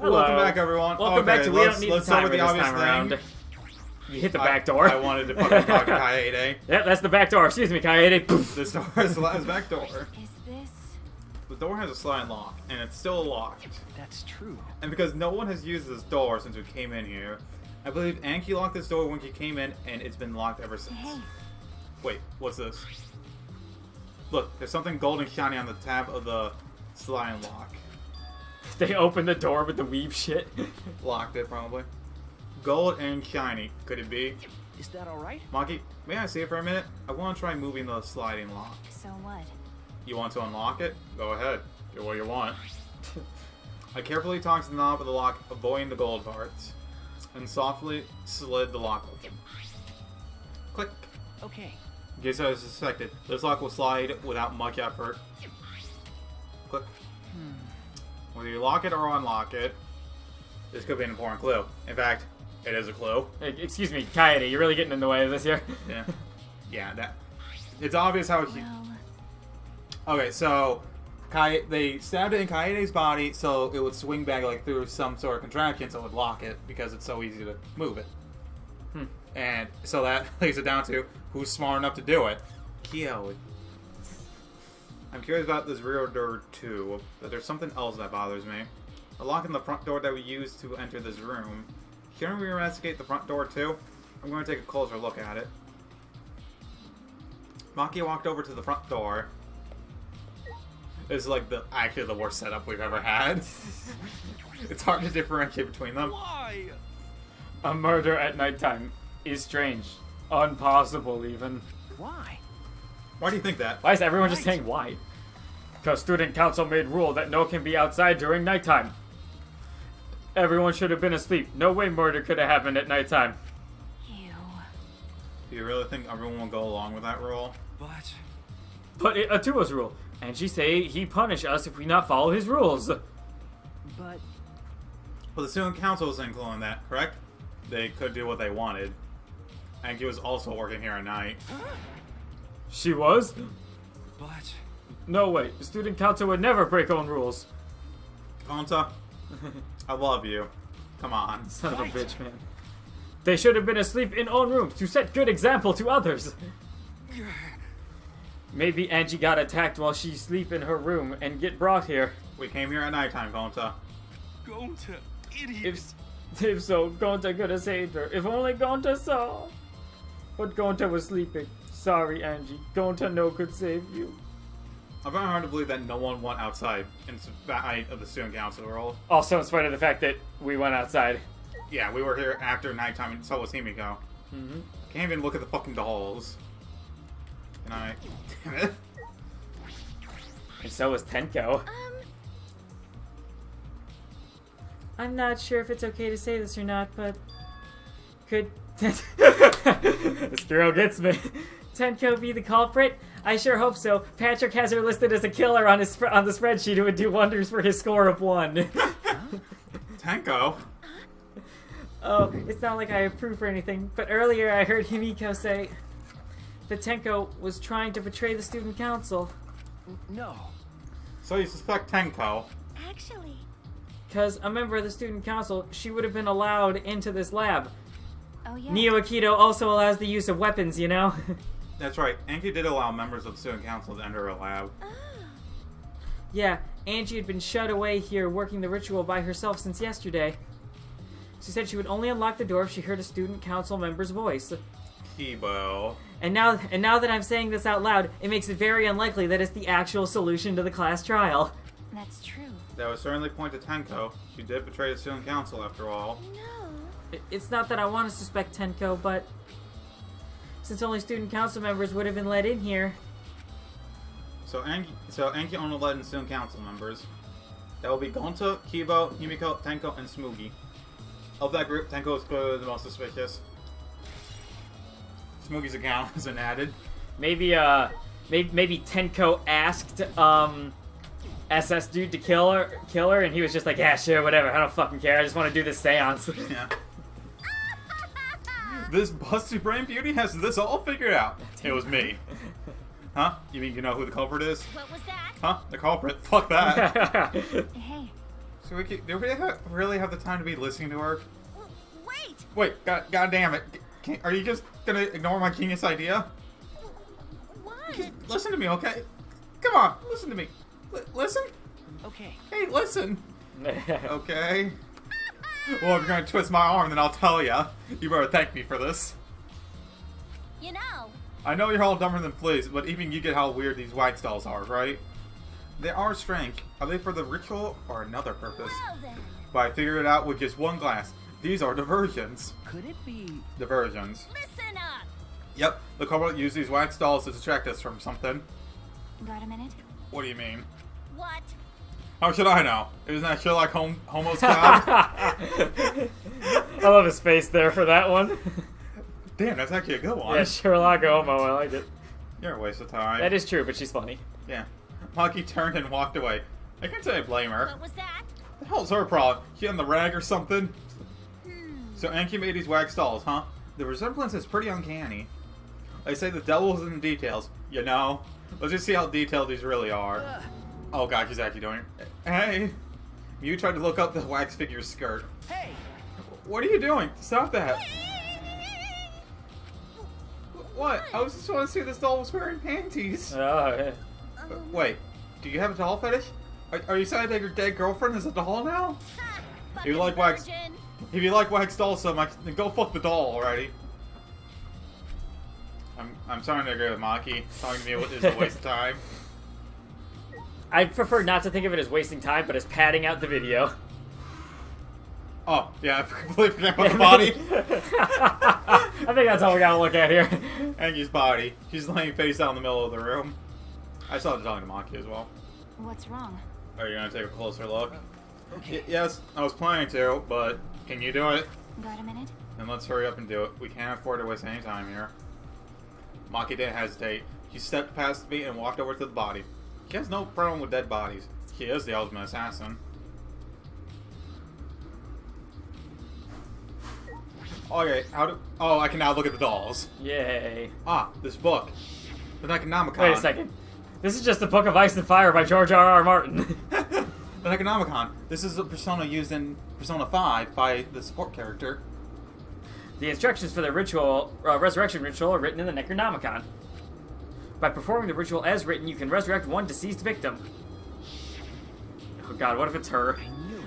Hello. Welcome back, everyone. Welcome back to We Don't Need the Timer this time around. You hit the back door. I wanted to fucking talk to Kaede. Yep, that's the back door. Excuse me, Kaede. This door is the last back door. Is this? The door has a sliding lock, and it's still locked. That's true. And because no one has used this door since we came in here, I believe Anki locked this door when she came in, and it's been locked ever since. Hey. Wait, what's this? Look, there's something golden shiny on the tab of the sliding lock. They opened the door with the weave shit. Locked it, probably. Gold and shiny. Could it be? Is that alright? Maki, may I see it for a minute? I want to try moving the sliding lock. So what? You want to unlock it? Go ahead. Do what you want. I carefully tossed the knob of the lock, avoiding the gold parts, and softly slid the lock open. Click. Okay. In case I suspected, this lock will slide without much effort. Click. Whether you lock it or unlock it, this could be an important clue. In fact, it is a clue. Hey, excuse me, Kaede, you're really getting in the way of this here. Yeah. Yeah, that. It's obvious how he. No. Okay, so they stabbed it in Kaede's body so it would swing back like through some sort of contraption so it would lock it because it's so easy to move it. And so that lays it down to who's smart enough to do it. Kyo. I'm curious about this rear door too, but there's something else that bothers me. The lock in the front door that we used to enter this room. Shouldn't we investigate the front door too? I'm going to take a closer look at it. Maki walked over to the front door. It's like actually the worst setup we've ever had. It's hard to differentiate between them. Why? A murder at nighttime is strange. Impossible, even. Why? Why do you think that? Why is everyone just saying why? Because student council made rule that no one can be outside during nighttime. Everyone should have been asleep. No way murder could have happened at nighttime. Ew. Do you really think everyone will go along with that rule? But But a Tua's rule. And she say he punish us if we not follow his rules. but Well, the student council was including that, correct? They could do what they wanted. Anki was also working here at night. She was? but No way. The student council would never break own rules. Konta, I love you. Come on. Son of a bitch, man. They should have been asleep in own rooms to set good example to others. Maybe Angie got attacked while she sleep in her room and get brought here. We came here at nighttime, Konta. go to idiot. If so, Gonta could have saved her. If only Gonta saw. But Gonta was sleeping. Sorry, Angie. Gonta no could save you. I find it hard to believe that no one went outside in spite of the student council rule. Also, in spite of the fact that we went outside. Yeah, we were here after nighttime, and so was Himiko. Mm-hmm. Can't even look at the fucking dolls. Can I? Damn it. And so was Tenko. I'm not sure if it's okay to say this or not, but could this girl gets me. Tenko be the culprit? I sure hope so. Patrick has her listed as a killer on the spreadsheet who would do wonders for his score of 1. Tenko? Oh, it's not like I have proof or anything, but earlier I heard Himiko say that Tenko was trying to betray the student council. No. So you suspect Tenko? Actually. Because a member of the student council, she would have been allowed into this lab. Oh yeah. Neo Aikido also allows the use of weapons, you know? That's right. Anki did allow members of the student council to enter her lab. Ah. Yeah, Angie had been shut away here working the ritual by herself since yesterday. She said she would only unlock the door if she heard a student council member's voice. Kibo. And now that I'm saying this out loud, it makes it very unlikely that it's the actual solution to the class trial. That's true. That would certainly point to Tenko. She did betray the student council after all. No. It's not that I want to suspect Tenko, but since only student council members would have been let in here. So Anki only let in student council members. That will be Gonta, Kibo, Himiko, Tenko, and Smoogie. Of that group, Tenko is clearly the most suspicious. Smoogie's account isn't added. Maybe Tenko asked SS dude to kill her, and he was just like, yeah, sure, whatever, I don't fucking care, I just want to do this seance. Yeah. This busty brain beauty has this all figured out. It was me. Huh? You mean you know who the culprit is? What was that? Huh? The culprit? Fuck that. Hey. So do we really have the time to be listening to her? Wait! Wait, god damn it. Are you just gonna ignore my genius idea? What? Listen to me, okay? Come on, listen to me. Listen? Okay. Hey, listen. Okay. Well, if you're gonna twist my arm, then I'll tell ya. You better thank me for this. You know. I know you're all dumber than fleas, but even you get how weird these wax dolls are, right? They are strange. Are they for the ritual or another purpose? Well then. But I figured it out with just one glass. These are diversions. Could it be? Diversions. Listen up. Yep, the culprit used these wax dolls to distract us from something. Got a minute? What do you mean? What? How should I know? Isn't that Sherlock Holmes' cloud? I love his face there for that one. Damn, that's actually a good one. Yeah, Sherlock Homo, I like it. You're a waste of time. That is true, but she's funny. Yeah. Maki turned and walked away. I can't say I blame her. What was that? The hell's her problem? She on the rag or something? Hmm. So Anki made these wax dolls, huh? The resemblance is pretty uncanny. They say the devil's in the details. You know? Let's just see how detailed these really are. Oh god, she's actually doing it. Hey! You tried to look up the wax figure's skirt. Hey! What are you doing? Stop that! What? I was just want to see this doll was wearing panties. Oh, Wait, do you have a doll fetish? Are you saying that your dead girlfriend is a doll now? Ha! You like Fucking wax? virgin. If you like wax dolls so much, then go fuck the doll already. I'm starting to agree with Maki. Talking to me is a waste of time. I'd prefer not to think of it as wasting time, but as padding out the video. Oh, yeah, I completely forgot about the body. I think that's all we gotta look at here. Angi's body. She's laying face down in the middle of the room. I saw it talking to Maki as well. What's wrong? Are you gonna take a closer look? Okay. Yes, I was planning to, but can you do it? Got a minute? Then let's hurry up and do it. We can't afford to waste any time here. Maki didn't hesitate. She stepped past me and walked over to the body. She has no problem with dead bodies. She is the ultimate assassin. Okay, oh, I can now look at the dolls. Yay. Ah, this book. The Necronomicon. Wait a second. This is just the Book of Ice and Fire by George R.R. Martin. The Necronomicon. This is a persona used in Persona 5 by the support character. The instructions for the ritual, resurrection ritual are written in the Necronomicon. By performing the ritual as written, you can resurrect one deceased victim. Oh god, what if it's her?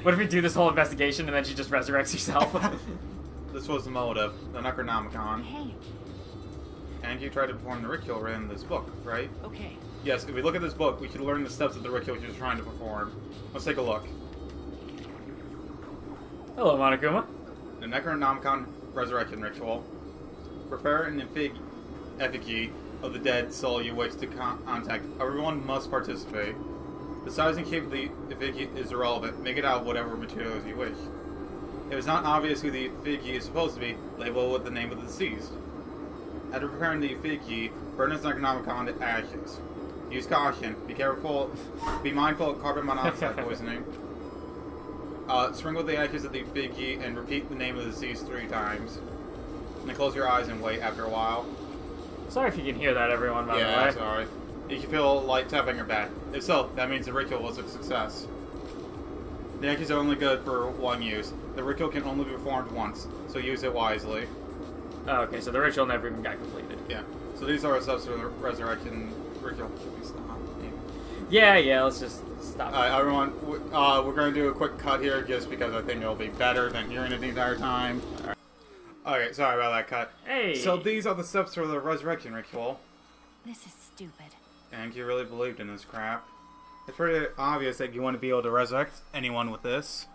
What if we do this whole investigation and then she just resurrects herself? This was the motive, the Necronomicon. Hey. And you tried to perform the ritual written in this book, right? Okay. Yes, if we look at this book, we can learn the steps of the ritual she was trying to perform. Let's take a look. Hello, Monokuma. The Necronomicon Resurrection Ritual. Prepare an effigy of the dead soul you wish to contact. Everyone must participate. The size and shape of the effigy is irrelevant. Make it out of whatever materials you wish. If it's not obvious who the effigy is supposed to be, label it with the name of the deceased. After preparing the effigy, burn this Necronomicon to ashes. Use caution. Be careful. Be mindful of carbon monoxide poisoning. Sprinkle the ashes of the effigy and repeat the name of the deceased 3 times. And then close your eyes and wait after a while. Sorry if you can hear that, everyone, by the Yeah, way. sorry. You can feel light tapping your back. If so, that means the ritual was a success. The ashes are only good for one use. The ritual can only be performed once, so use it wisely. Oh, okay, so the ritual never even got completed. Yeah. So these are our steps for the resurrection ritual. Yeah, let's just stop. Alright, everyone, we're going to do a quick cut here just because I think it'll be better than hearing it the entire time. Alright. Okay, sorry about that cut. Hey! So these are the steps for the resurrection ritual. This is stupid. And you really believed in this crap. It's pretty obvious that you want to be able to resurrect anyone with this.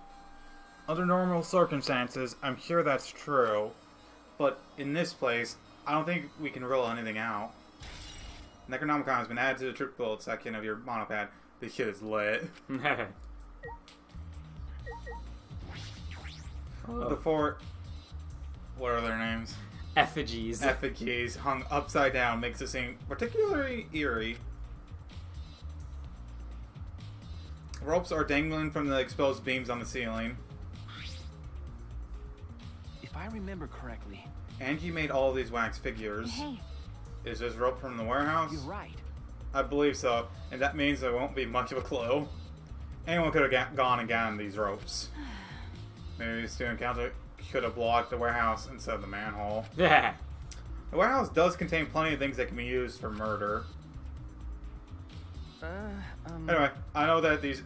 Under normal circumstances, I'm sure that's true. But in this place, I don't think we can rule anything out. Necronomicon has been added to the trick build section of your monopad. This shit is lit. The 4... What are their names? Effigies. Effigies hung upside down makes it seem particularly eerie. Ropes are dangling from the exposed beams on the ceiling. If I remember correctly, Angie made all of these wax figures. Hey. Is this rope from the warehouse? you're right. I believe so, and that means there won't be much of a clue. Anyone could have gone and gotten these ropes. Maybe the student council could have blocked the warehouse instead of the manhole. Yeah. The warehouse does contain plenty of things that can be used for murder. Anyway, I know that these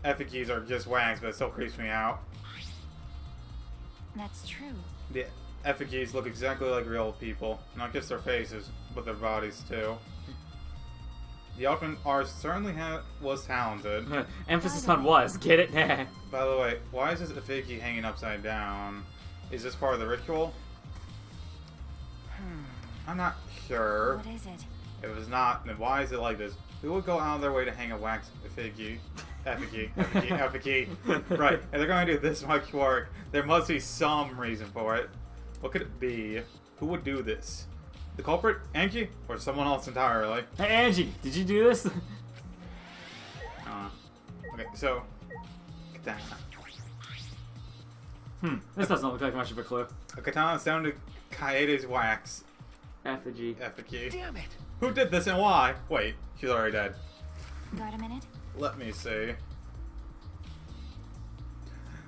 effigies are just wags, but it still creeps me out. That's true. The effigies look exactly like real people. Not just their faces, but their bodies too. The Altman artist certainly was talented. Emphasis on was. Get it? By the way, why is this effigy hanging upside down? Is this part of the ritual? I'm not sure. What is it? If it's not, then why is it like this? Who would go out of their way to hang a wax effigy? Effigy. Right, if they're going to do this much work, there must be some reason for it. What could it be? Who would do this? The culprit, Anki, or someone else entirely? Hey, Angie, did you do this? Okay, so katana. This doesn't look like much of a clue. A katana is down to Kaede's wax Effigy. effigy. Damn it! Who did this and why? Wait, she's already dead. Got a minute? Let me see.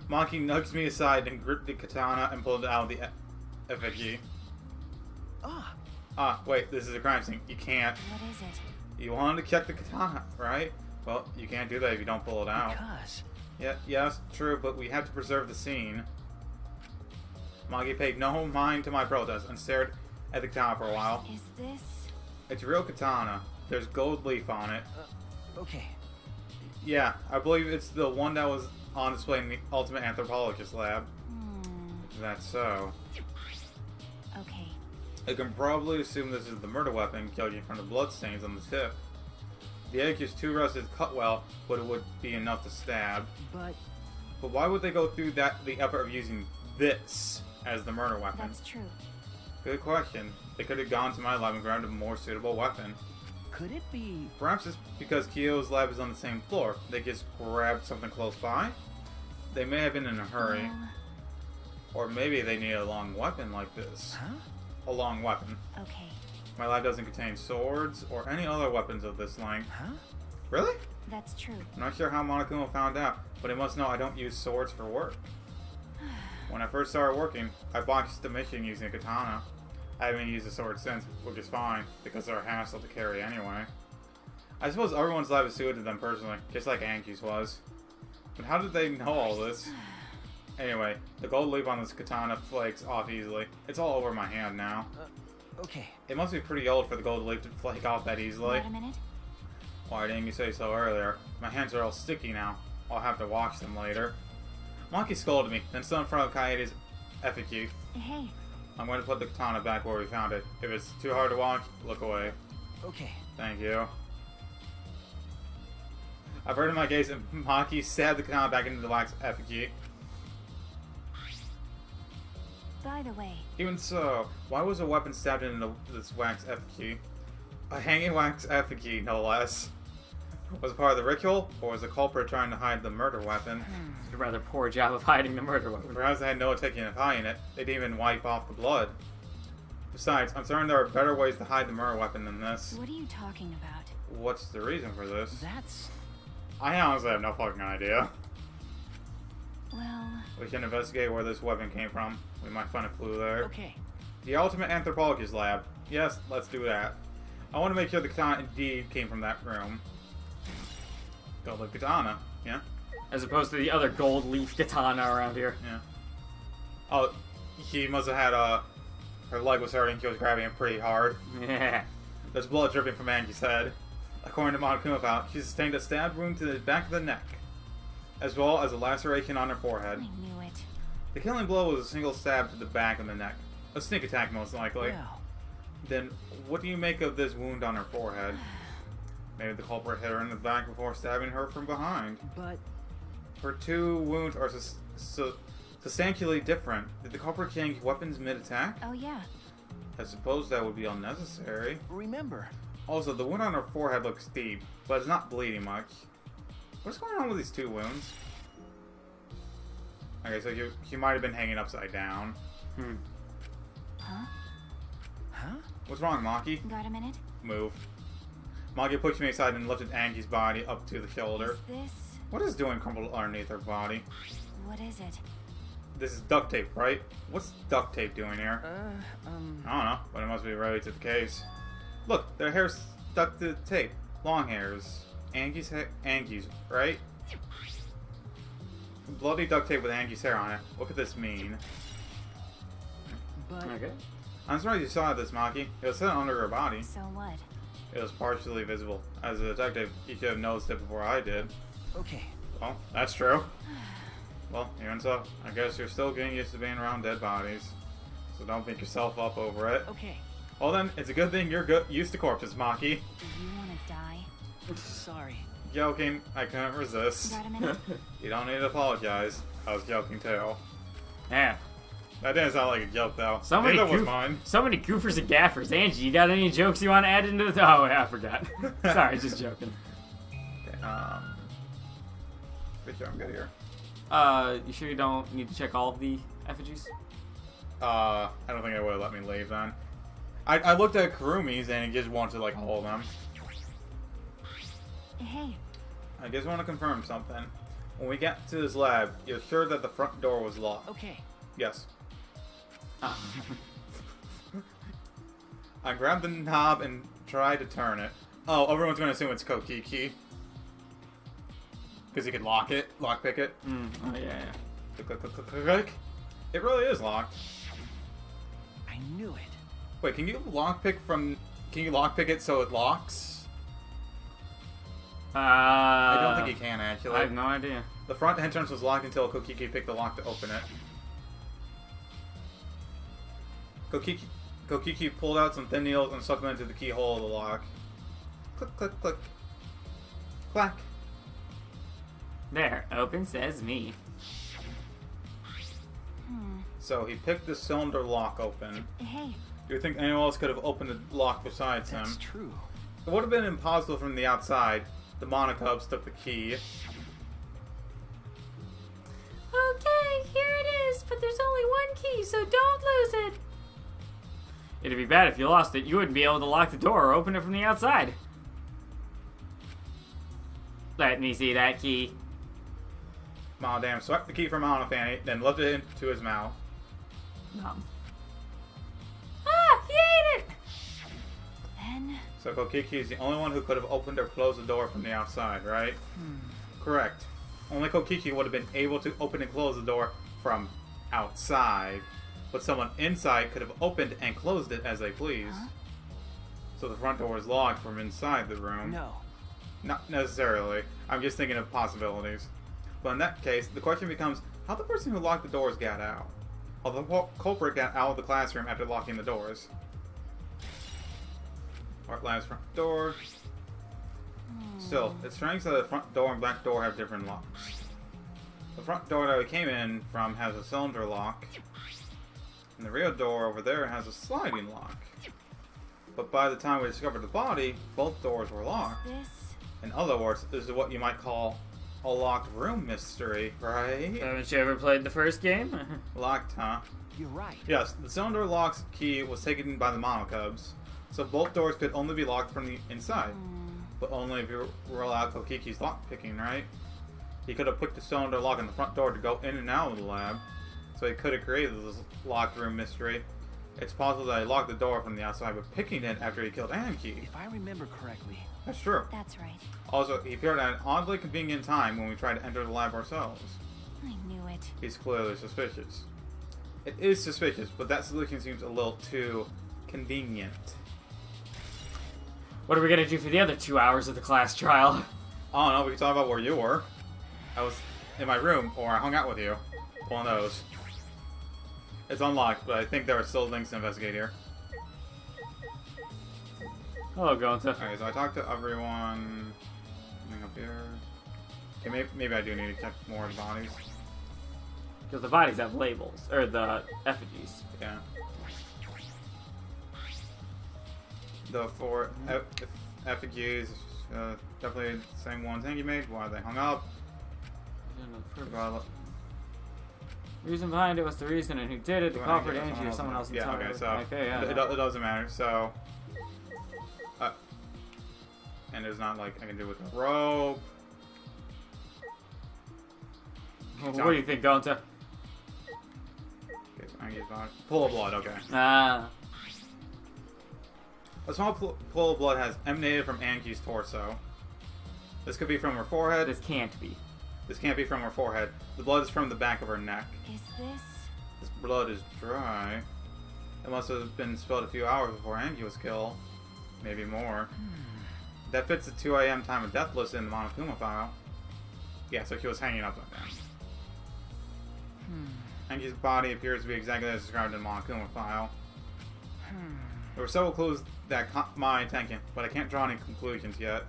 Maki nudged me aside and gripped the katana and pulled it out of the effigy. Wait, this is a crime scene. You can't. What is it? You wanted to check the katana, right? Well, you can't do that if you don't pull it out. Because Yes, true, but we have to preserve the scene. Maki paid no mind to my protest and stared at the katana for a while. Is this... It's a real katana. There's gold leaf on it. okay. Yeah, I believe it's the one that was on display in the Ultimate Anthropologist lab. That's so. Okay. I can probably assume this is the murder weapon, judging from the bloodstains on the tip. The edge is too rusted to cut well, but it would be enough to stab. But why would they go through the effort of using this as the murder weapon? That's true. Good question. They could have gone to my lab and grabbed a more suitable weapon. could it be? Perhaps it's because Kyo's lab is on the same floor. They just grabbed something close by. They may have been in a hurry. Or maybe they need a long weapon like this. Huh? A long weapon. Okay. My lab doesn't contain swords or any other weapons of this length. Huh? Really? That's true. I'm not sure how Monokuma found out, but he must know I don't use swords for work. When I first started working, I boxed the mission using a katana. I haven't used a sword since, which is fine, because they're a hassle to carry anyway. I suppose everyone's lab is suited to them personally, just like Anki's was. But how did they know all this? Anyway, the gold leaf on this katana flakes off easily. It's all over my hand now. Okay. It must be pretty old for the gold leaf to flake off that easily. Wait a minute. Why didn't you say so earlier? My hands are all sticky now. I'll have to wash them later. Maki scolded me, then stood in front of Kaede's FAQ. Hey. I'm going to put the katana back where we found it. If it's too hard to wash, look away. Okay. Thank you. Averted my gaze and Maki stabbed the katana back into the wax FAQ. By the way, Even so, why was a weapon stabbed into this wax effigy? A hanging wax effigy, no less. Was it part of the ritual, or was the culprit trying to hide the murder weapon? Did a rather poor job of hiding the murder weapon. Perhaps they had no intention of hiding it. They didn't even wipe off the blood. Besides, I'm certain there are better ways to hide the murder weapon than this. what are you talking about? What's the reason for this? That's... I honestly have no fucking idea. Well, We should investigate where this weapon came from. We might find a clue there. okay. The Ultimate Anthropologist Lab. Yes, let's do that. I want to make sure the katana indeed came from that room. Gold katana, yeah? As opposed to the other gold leaf katana around here. Yeah. Oh, she must have had her leg was hurting, she was grabbing it pretty hard. Yeah. There's blood dripping from Angie's head. According to Monokuma, she sustained a stab wound to the back of the neck, as well as a laceration on her forehead. I knew it. The killing blow was a single stab to the back of the neck. A sneak attack, most likely. Well, Then, what do you make of this wound on her forehead? Maybe the culprit hit her in the back before stabbing her from behind. but... Her two wounds are substantially different. Did the culprit change weapons mid-attack? Oh yeah. I suppose that would be unnecessary. remember, Also, the wound on her forehead looks deep, but it's not bleeding much. What's going on with these two wounds? Okay, so she might have been hanging upside down. Huh? huh? What's wrong, Maki? Got a minute? Move. Maki pushed me aside and lifted Angie's body up to the shoulder. Is this... What is doing crumpled underneath her body? What is it? This is duct tape, right? What's duct tape doing here? Uh, I don't know, but it must be related to the case. Look, their hair's stuck to the tape. Long hairs. Angie's, right? Bloody duct tape with Angie's hair on it. What could this mean? But Okay. I'm surprised you saw this, Maki. It was set under her body. So what? It was partially visible. As a detective, you should have noticed it before I did. okay. Well, that's true. Well, even so, I guess you're still getting used to being around dead bodies. So don't beat yourself up over it. Okay. Well then, it's a good thing you're used to corpses, Maki. Do you want to die? Sorry. Joking, I couldn't resist. Got a minute? You don't need to apologize. I was joking too. Yeah. That didn't sound like a joke though. So many, Neither was mine. so many goofers and gaffers. Angie, you got any jokes you want to add into the... Oh, yeah, I forgot. Sorry, just joking. Okay, pretty sure I'm good here. You sure you don't need to check all of the effigies? I don't think it would have let me leave then. I looked at Kurumi's and it just wanted like all of them. Hey, I just want to confirm something. When we got to this lab, you're sure that the front door was locked? Okay. Yes. Oh. I grabbed the knob and tried to turn it. Oh, everyone's going to assume it's Kokiki. Because you could lockpick it. Oh, yeah, yeah. Click, click, click, click, click, click. It really is locked. I knew it. Wait, can you lockpick it so it locks? I don't think you can, actually. I have no idea. The front entrance was locked until Kokiki picked the lock to open it. Kokiki pulled out some thin needles and stuck them into the keyhole of the lock. Click, click, click. Clack. There, open says me. So he picked the cylinder lock open. hey, Do you think anyone else could have opened the lock besides him? That's true. It would have been impossible from the outside. The Monocubs took the key. Okay, here it is, but there's only one key, so don't lose it. It'd be bad if you lost it. You wouldn't be able to lock the door or open it from the outside. Let me see that key. Madam swept the key from Monofanny, then lifted it into his mouth. Ah, he ate it! then So Kokiki is the only one who could have opened or closed the door from the outside, right? Correct. Only Kokiki would have been able to open and close the door from outside, but someone inside could have opened and closed it as they please. Huh? So the front door is locked from inside the room. No. Not necessarily. I'm just thinking of possibilities. But in that case, the question becomes, how the person who locked the doors got out? How the culprit got out of the classroom after locking the doors? Art Lab's front door. Still, it's strange that the front door and back door have different locks. The front door that we came in from has a cylinder lock, and the rear door over there has a sliding lock. But by the time we discovered the body, both doors were locked. this. In other words, this is what you might call a locked room mystery, right? Haven't you ever played the first game? Locked, huh? You're right. Yes, the cylinder lock's key was taken by the Monocubs, so both doors could only be locked from the inside. But only if you roll out Kokiki's lockpicking, right? He could have put the cylinder lock in the front door to go in and out of the lab, so he could have created this locked room mystery. It's possible that he locked the door from the outside by picking it after he killed Anki. If I remember correctly. That's true. That's right. Also, he appeared at an oddly convenient time when we tried to enter the lab ourselves. I knew it. He's clearly suspicious. It is suspicious, but that solution seems a little too convenient. What are we gonna do for the other 2 hours of the class trial? I don't know, we can talk about where you were. I was in my room, or I hung out with you. One of those. It's unlocked, but I think there are still things to investigate here. Oh, going to. Okay, so I talked to everyone. Something up here. Okay, maybe I do need to check more of the bodies. Because the bodies have labels, or the effigies. Yeah. The four effigies, definitely the same ones Angie made. Why they hung up? The reason behind it was the reason and who did it, the culprit, Angie, or someone else. Yeah, okay, so okay, yeah, it doesn't matter. So, and there's not like I can do with the rope. What do you think, Gonta? Okay, so Anki's body. Pool of blood, okay. Ah. A small pool of blood has emanated from Anki's torso. This could be from her forehead. This can't be. This can't be from her forehead. The blood is from the back of her neck. Is this? This blood is dry. It must have been spilled a few hours before Anki was killed. Maybe more. That fits the 2 a.m. time of death listed in the Monokuma file. Yeah, so she was hanging up like that. Anki's body appears to be exactly as described in the Monokuma file. There were several clues that caught my attention, but I can't draw any conclusions yet.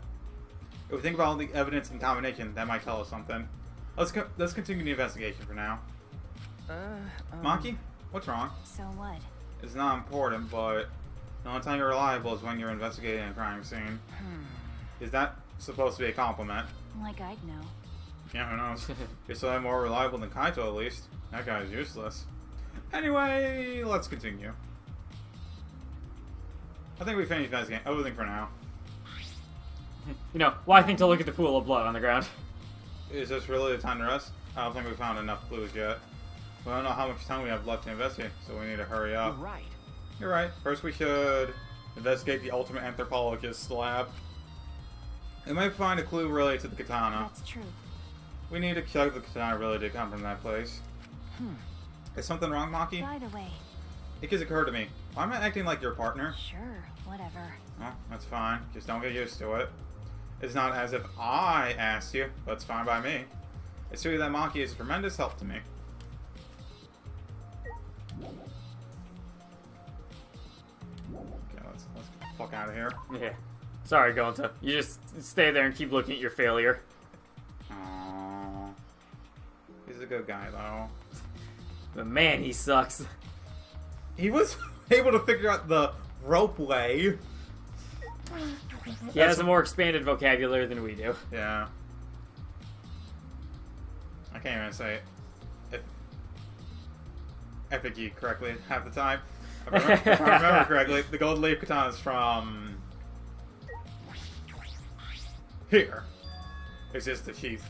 If we think about all the evidence in combination, that might tell us something. Let's continue the investigation for now. Maki, what's wrong? So what? It's not important, but the only time you're reliable is when you're investigating a crime scene. Is that supposed to be a compliment? Like I'd know. Yeah, who knows? You're still more reliable than Kaito, at least. That guy's useless. Anyway, let's continue. I think we finished investigating everything for now. You know, why think to look at the pool of blood on the ground? Is this really the time to rest? I don't think we found enough clues yet. We don't know how much time we have left to investigate, so we need to hurry You're up. right. You're right. First we should investigate the ultimate anthropologist's lab. We might find a clue related to the katana. That's true. We need to check the katana really did come from that place. Is something wrong, Maki? By the way. It just occurred to me. Why am I acting like your partner? Sure, whatever. Well, that's fine. Just don't get used to it. It's not as if I asked you, but it's fine by me. It's true that Maki is a tremendous help to me. Okay, let's get the fuck out of here. Yeah. Sorry, Gonta. You just stay there and keep looking at your failure. Aww. He's a good guy, though. But man, he sucks. He was able to figure out the rope way. He has a more expanded vocabulary than we do. Yeah. I can't even say effigy correctly half the time. If I remember correctly, the gold leaf katana is from here. It's just the sheath.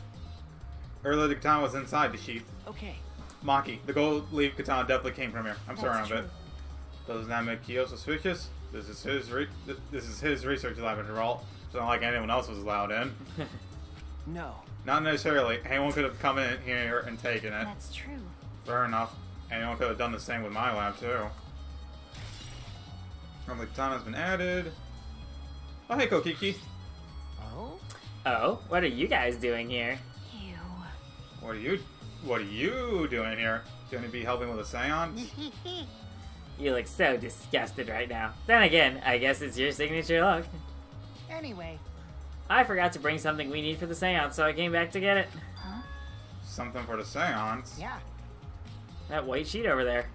Earlier the katana was inside the sheath. Okay. Maki, the gold leaf katana definitely came from here. I'm That's certain of true. it. Doesn't that make Kyo suspicious? This is his research lab after all. It's not like anyone else was allowed in. No. Not necessarily. Anyone could have come in here and taken it. That's true. Fair enough. Anyone could have done the same with my lab too. The katana's been added. Oh hey Kokiki. Oh? Oh, what are you guys doing here? Ew. What are you doing here? Going to be helping with a seance? You look so disgusted right now. Then again, I guess it's your signature look. Anyway, I forgot to bring something we need for the seance, so I came back to get it. Huh? Something for the seance? yeah. That white sheet over there.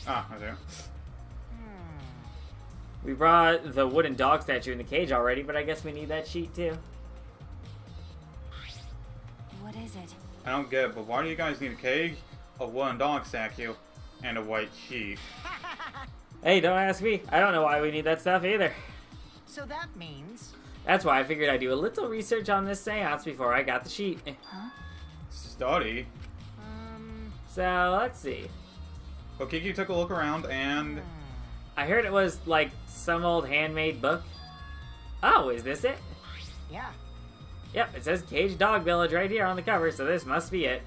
Ah, I do. We brought the wooden dog statue in the cage already, but I guess we need that sheet too. What is it? I don't get it, but why do you guys need a cage, a wooden dog statue, and a white sheet? Hey, don't ask me. I don't know why we need that stuff either. So that means That's why I figured I'd do a little research on this seance before I got the sheet. Huh? Study? So, let's see. Kokiki took a look around and... I heard it was like some old handmade book. Oh, is this it? yeah. Yep, it says Cage Dog Village right here on the cover, so this must be it.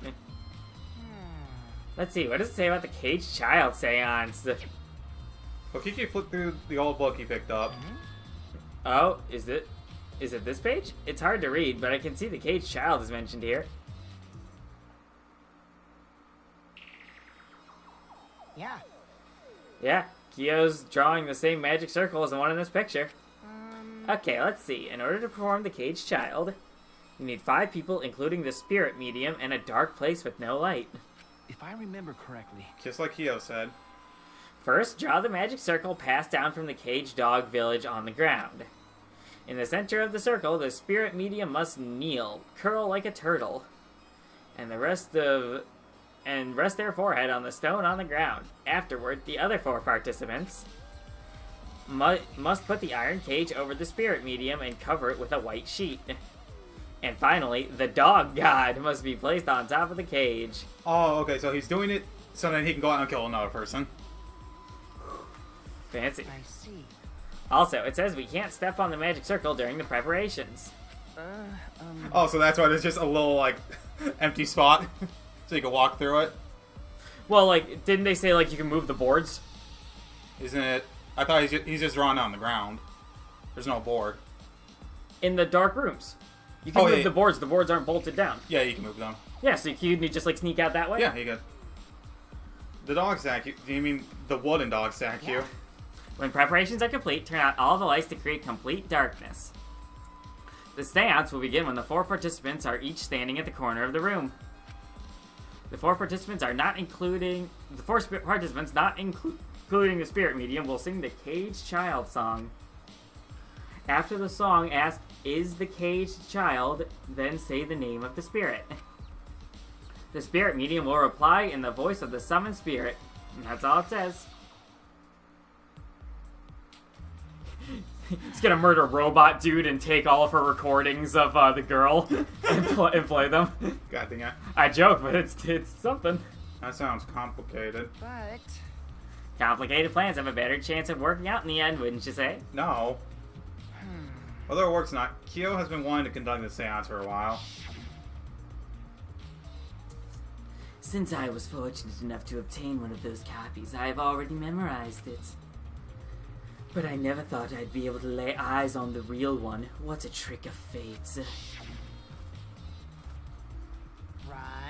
Let's see, what does it say about the Cage Child seance? Kokiki flipped through the old book he picked up. Oh, is it this page? It's hard to read, but I can see the Cage Child is mentioned here. Yeah. Yeah, Kyo's drawing the same magic circle as the one in this picture. Okay, let's see. In order to perform the Cage Child, you need 5 people, including the spirit medium, and a dark place with no light. If I remember correctly, Just like Kyo said. First, draw the magic circle passed down from the Cage Dog Village on the ground. In the center of the circle, the spirit medium must kneel, curl like a turtle, and rest their forehead on the stone on the ground. Afterward, the other 4 participants must put the iron cage over the spirit medium and cover it with a white sheet. And finally, the dog god must be placed on top of the cage. Oh, okay, so he's doing it so then he can go out and kill another person. Fancy. I see. Also, it says we can't step on the magic circle during the preparations. Oh, so that's why there's just a little, like, empty spot so you can walk through it? Well, like, didn't they say, like, you can move the boards? Isn't it? I thought he's just drawn on the ground. There's no board. In the dark rooms. You can move yeah. the boards. The boards aren't bolted down. Yeah, you can move them. Yeah, so you can just, like, sneak out that way? Yeah, you could. The dog sack, do you mean the wooden dog sack you? When preparations are complete, turn out all the lights to create complete darkness. The seance will begin when the 4 participants are each standing at the corner of the room. The 4 participants are not including... The 4 participants not including the spirit medium will sing the caged child song. After the song, ask, "Is the caged child?" Then say the name of the spirit. The spirit medium will reply in the voice of the summoned spirit. And that's all it says. He's gonna murder Robot Dude and take all of her recordings of the girl and play them. God dang it. I joke, but it's something. That sounds complicated. But Complicated plans have a better chance of working out in the end, wouldn't you say? No. Whether it works or not, Kyo has been wanting to conduct the seance for a while. Since I was fortunate enough to obtain one of those copies, I have already memorized it. But I never thought I'd be able to lay eyes on the real one. What a trick of fate.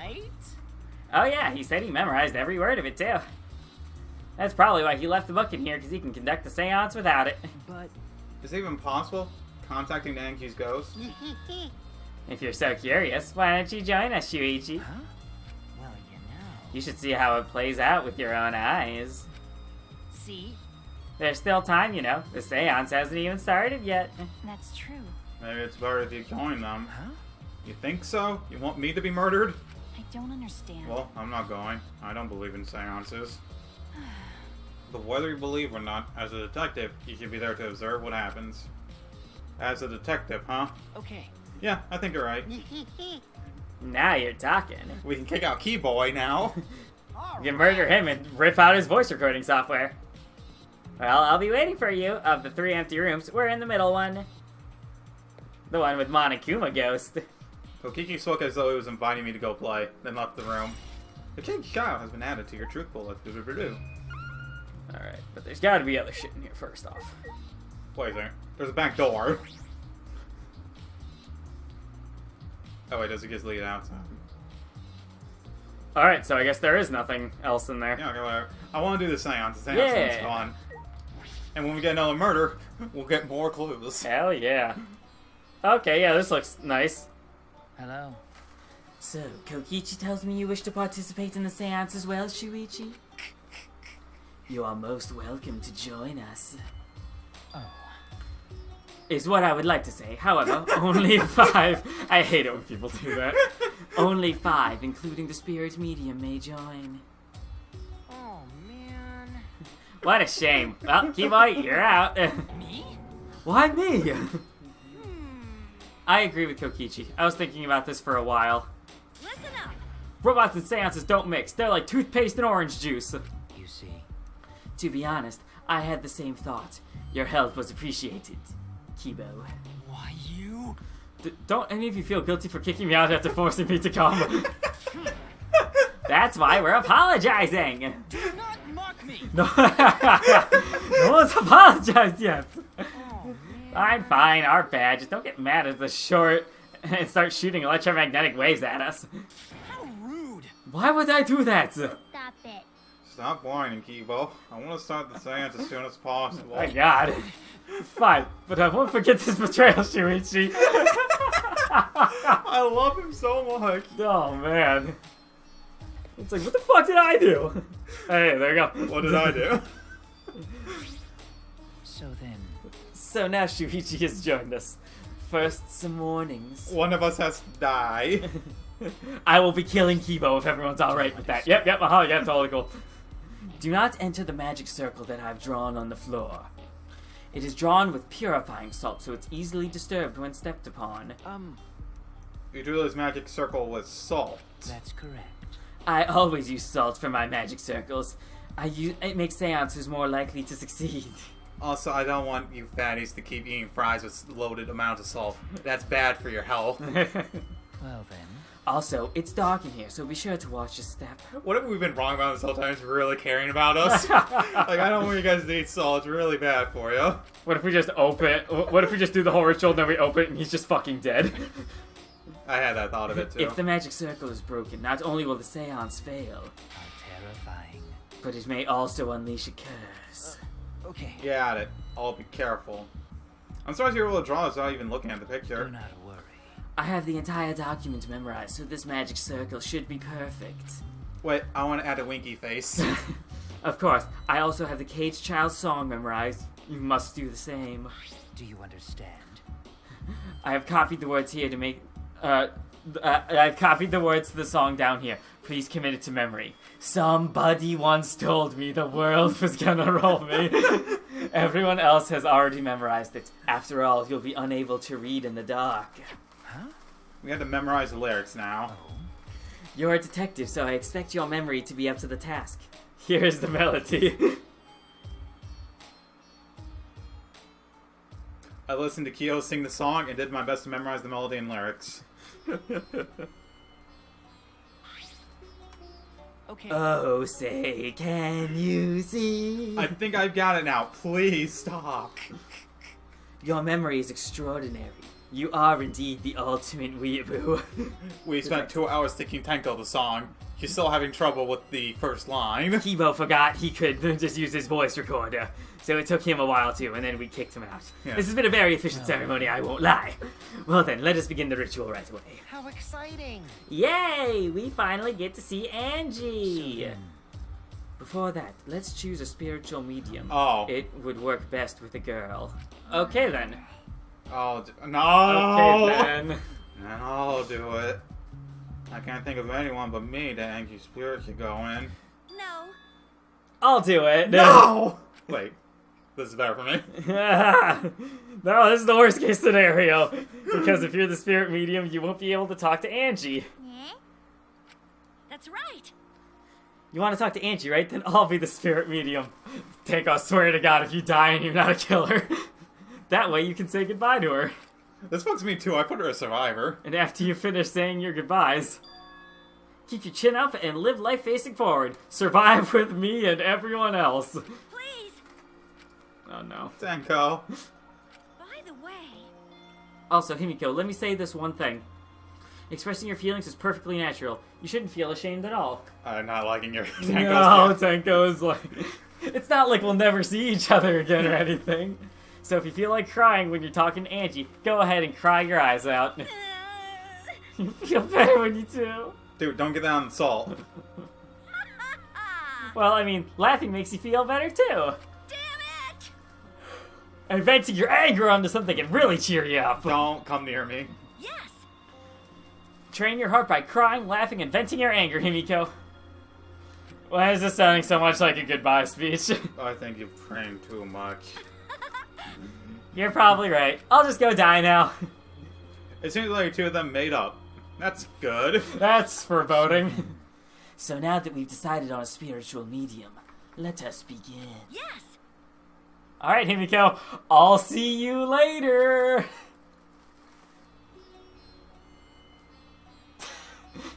right? Oh yeah, he said he memorized every word of it too. That's probably why he left the book in here, because he can conduct the seance without it. But Is it even possible? Contacting Nanki's ghost? If you're so curious, why don't you join us, Shuichi? huh? Well, you know. You should see how it plays out with your own eyes. See? There's still time, you know. The seance hasn't even started yet. That's true. Maybe it's better if you join them. Huh? You think so? You want me to be murdered? I don't understand. Well, I'm not going. I don't believe in seances. But whether you believe or not, as a detective, you should be there to observe what happens. As a detective, huh? Okay. Yeah, I think you're right. Now you're talking. We can kick out Key Boy now. All You can murder him and rip out his voice recording software. Well, I'll be waiting for you. Of the 3 empty rooms, we're in the middle one. The one with Monokuma Ghost. Kokiki spoke as though he was inviting me to go play, then left the room. The King's Child has been added to your truth bullet. Alright, but there's gotta be other shit in here first off. Wait there. There's a back door. Oh wait, does it just lead outside? Alright, so I guess there is nothing else in there. Yeah, okay, whatever. I want to do the seance. The seance Yeah. sounds fun. And when we get another murder, we'll get more clues. Hell yeah. Okay, yeah, this looks nice. Hello. So, Kokichi tells me you wish to participate in the seance as well, Shuichi? You are most welcome to join us. Oh. Is what I would like to say. However, only 5. I hate it when people do that. Only 5, including the spirit medium, may join. Oh, man. What a shame. Well, Keyboy, you're out. Me? Why me? I agree with Kokichi. I was thinking about this for a while. Listen up. Robots and seances don't mix. They're like toothpaste and orange juice. You see. To be honest, I had the same thought. Your help was appreciated, Kibo. Why you? Don't any of you feel guilty for kicking me out after forcing me to come? That's why we're apologizing. Do not mock me. No, no one's apologized yet. Oh, man. I'm fine, our bad. Just don't get mad at the short and start shooting electromagnetic waves at us. How rude. Why would I do that? Stop it. Stop whining, Kibo. I want to start the seance as soon as possible. My god. Fine, but I won't forget this betrayal, Shuichi. I love him so much. Oh, man. It's like, what the fuck did I do? Hey, there you go. What did I do? So then, So now Shuichi has joined us. First, some warnings. One of us has to die. I will be killing Kibo if everyone's alright with that. Yep, yeah, totally cool. Do not enter the magic circle that I've drawn on the floor. It is drawn with purifying salt, so it's easily disturbed when stepped upon. You drew this magic circle with salt. That's correct. I always use salt for my magic circles. It makes seances more likely to succeed. Also, I don't want you fatties to keep eating fries with loaded amounts of salt. That's bad for your health. Well then. Also, it's dark in here, so be sure to watch your step. What have we been wrong about this whole time? Is really caring about us? Like, I don't want you guys to eat salt. It's really bad for you. What if we just open? What if we just do the whole ritual and then we open it and he's just fucking dead? I had that thought of it, too. If the magic circle is broken, not only will the seance fail, How terrifying. but it may also unleash a curse. Okay. Got it. I'll be careful. I'm surprised you were able to draw this without even looking at the picture. Do not worry. I have the entire document memorized, so this magic circle should be perfect. Wait, I want to add a winky face. Of course, I also have the Cage Child song memorized. You must do the same. Do you understand? I have copied the words here to make... I've copied the words to the song down here. Please commit it to memory. Somebody once told me the world was gonna roll me. Everyone else has already memorized it. After all, you'll be unable to read in the dark. Huh? We have to memorize the lyrics now. Oh. You're a detective, so I expect your memory to be up to the task. Here's the melody. I listened to Kyo sing the song and did my best to memorize the melody and lyrics. Okay. Oh, say, can you see? I think I've got it now. Please stop. Your memory is extraordinary. You are indeed the ultimate weeaboo. We spent 2 hours thinking Tenko the song. He's still having trouble with the first line. Kibo forgot he could just use his voice recorder, so it took him a while too, and then we kicked him out. Yeah. This has been a very efficient ceremony, I won't lie. Well then, let us begin the ritual right away. How exciting! Yay! We finally get to see Angie! So then, Before that, let's choose a spiritual medium. Oh. It would work best with a girl. Okay then. Oh, no! Okay then. Then I'll do it. I can't think of anyone but me that Angie's spirit should go in. No. I'll do it. No! Wait, this is better for me. No, this is the worst case scenario. Because if you're the spirit medium, you won't be able to talk to Angie. Eh? That's right. You want to talk to Angie, right? Then I'll be the spirit medium. Tank, I swear to God, if you die and you're not a killer, that way you can say goodbye to her. This fucks me too. I put her as survivor. And after you finish saying your goodbyes, keep your chin up and live life facing forward. Survive with me and everyone else. Please. Oh no. Tenko. By the way. Also, Himiko, let me say this one thing. Expressing your feelings is perfectly natural. You shouldn't feel ashamed at all. I'm not liking your Tenko's No, Tenko is like... It's not like we'll never see each other again or anything. So if you feel like crying when you're talking to Angie, go ahead and cry your eyes out. You feel better when you do. Dude, don't get that on the salt. Well, I mean, laughing makes you feel better too. Damn it! And venting your anger onto something can really cheer you up. Don't come near me. Yes. Train your heart by crying, laughing, and venting your anger, Himiko. Why is this sounding so much like a goodbye speech? I think you've trained too much. You're probably right. I'll just go die now. It seems like two of them made up. That's good. That's foreboding. So now that we've decided on a spiritual medium, let us begin. Yes. Alright, Himiko, I'll see you later!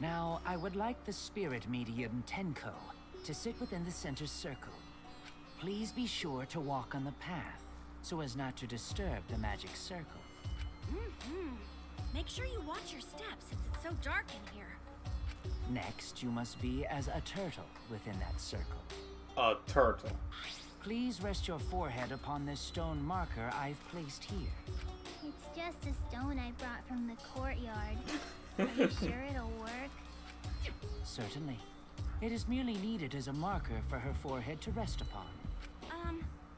now, I would like the spirit medium Tenko to sit within the center circle. Please be sure to walk on the path, so as not to disturb the magic circle. Make sure you watch your steps since it's so dark in here. Next, you must be as a turtle within that circle. A turtle. Please rest your forehead upon this stone marker I've placed here. It's just a stone I brought from the courtyard. Are you sure it'll work? Certainly. It is merely needed as a marker for her forehead to rest upon.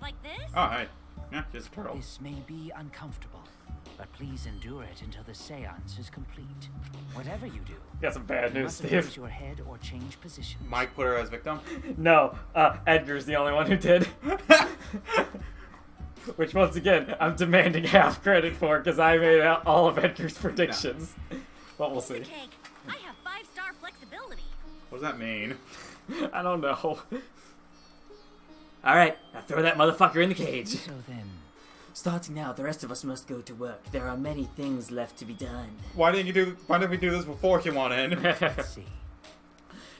Like this? Oh, hey. Yeah, just a turtle. This may be uncomfortable, but please endure it until the seance is complete. Whatever you do, Got some bad you news, must Steve. raise your head or change positions. Mike put her as victim. No, Edgar's the only one who did. Which, once again, I'm demanding half credit for, because I made all of Edgar's predictions. But we'll Piece of see. cake. I have 5-star flexibility. What does that mean? I don't know. Alright, now throw that motherfucker in the cage. So then, Starting now, the rest of us must go to work. There are many things left to be done. Why didn't we do this before he went in? let's see.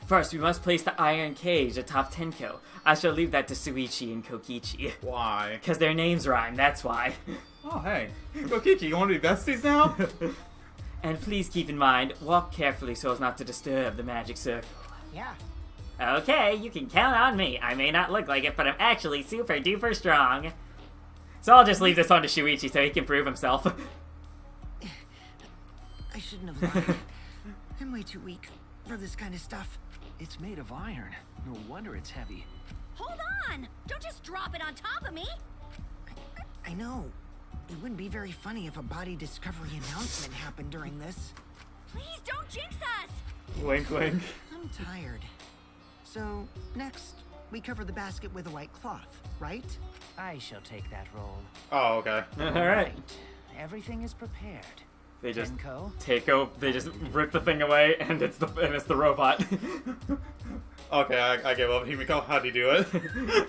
First, we must place the iron cage atop Tenko. I shall leave that to Suichi and Kokichi. Why? Because their names rhyme, that's why. Oh, hey. Kokiki, you want to be besties now? And please keep in mind, walk carefully so as not to disturb the magic circle. Yeah. Okay, you can count on me. I may not look like it, but I'm actually super duper strong. So I'll just leave this one to Shuichi so he can prove himself. I shouldn't have lied. I'm way too weak for this kind of stuff. It's made of iron. No wonder it's heavy. Hold on! Don't just drop it on top of me! I know. It wouldn't be very funny if a body discovery announcement happened during this. Please don't jinx us! Wink, wink. I'm tired. So, next, we cover the basket with a white cloth, right? I shall take that role. Oh, okay. Alright. Everything is prepared. They just Tenko, take over, they just rip the thing away, and it's the robot. Okay, I give up. Himiko, how'd you do it?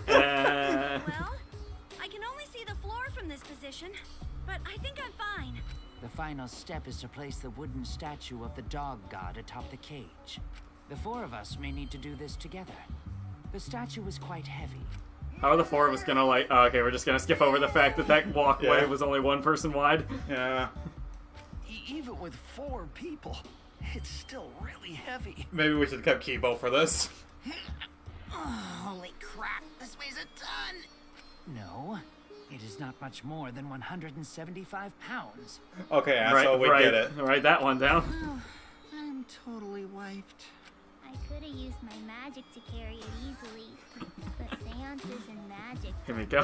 Well, I can only see the floor from this position, but I think I'm fine. the final step is to place the wooden statue of the dog god atop the cage. The four of us may need to do this together. The statue is quite heavy. How are the four of us gonna, like, oh, okay, we're just gonna skip over the fact that that walkway Yeah. was only one person wide? Yeah. Even with 4 people, it's still really heavy. Maybe we should have kept Kibo for this. Holy crap, this weighs a ton! No, it is not much more than 175 pounds. Okay, asshole, we get it. Write that one down. Oh, I'm totally wiped. I could have used my magic to carry it easily, but seances and magic. Here we go.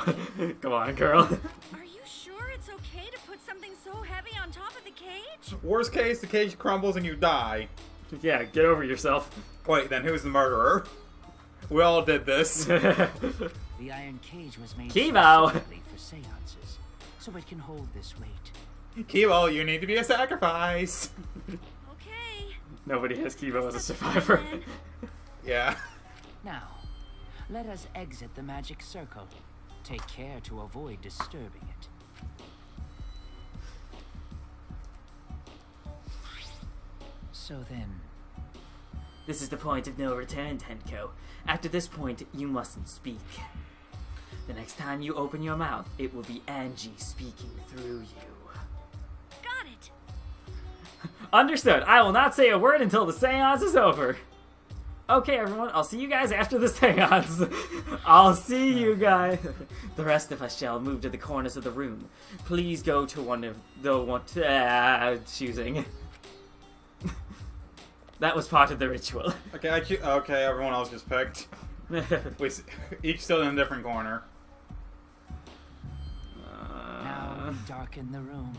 Come on, girl. Are you sure it's okay to put something so heavy on top of the cage? Worst case, the cage crumbles and you die. Yeah, get over yourself. Wait, then who's the murderer? We all did this. The iron cage was made Kibo! specifically for seances, so it can hold this weight. Kibo, you need to be a sacrifice. Okay. Nobody has Kibo as a survivor. Yeah. Now, let us exit the magic circle. Take care to avoid disturbing it. So then, This is the point of no return, Tenko. After this point, you mustn't speak. The next time you open your mouth, it will be Angie speaking through you. Got it. Understood. I will not say a word until the seance is over. Okay, everyone, I'll see you guys after the seance. I'll see you guys. The rest of us shall move to the corners of the room. Please go to one of the choosing. That was part of the ritual. Okay, okay, everyone else just picked. Each still in a different corner. now we darken the room.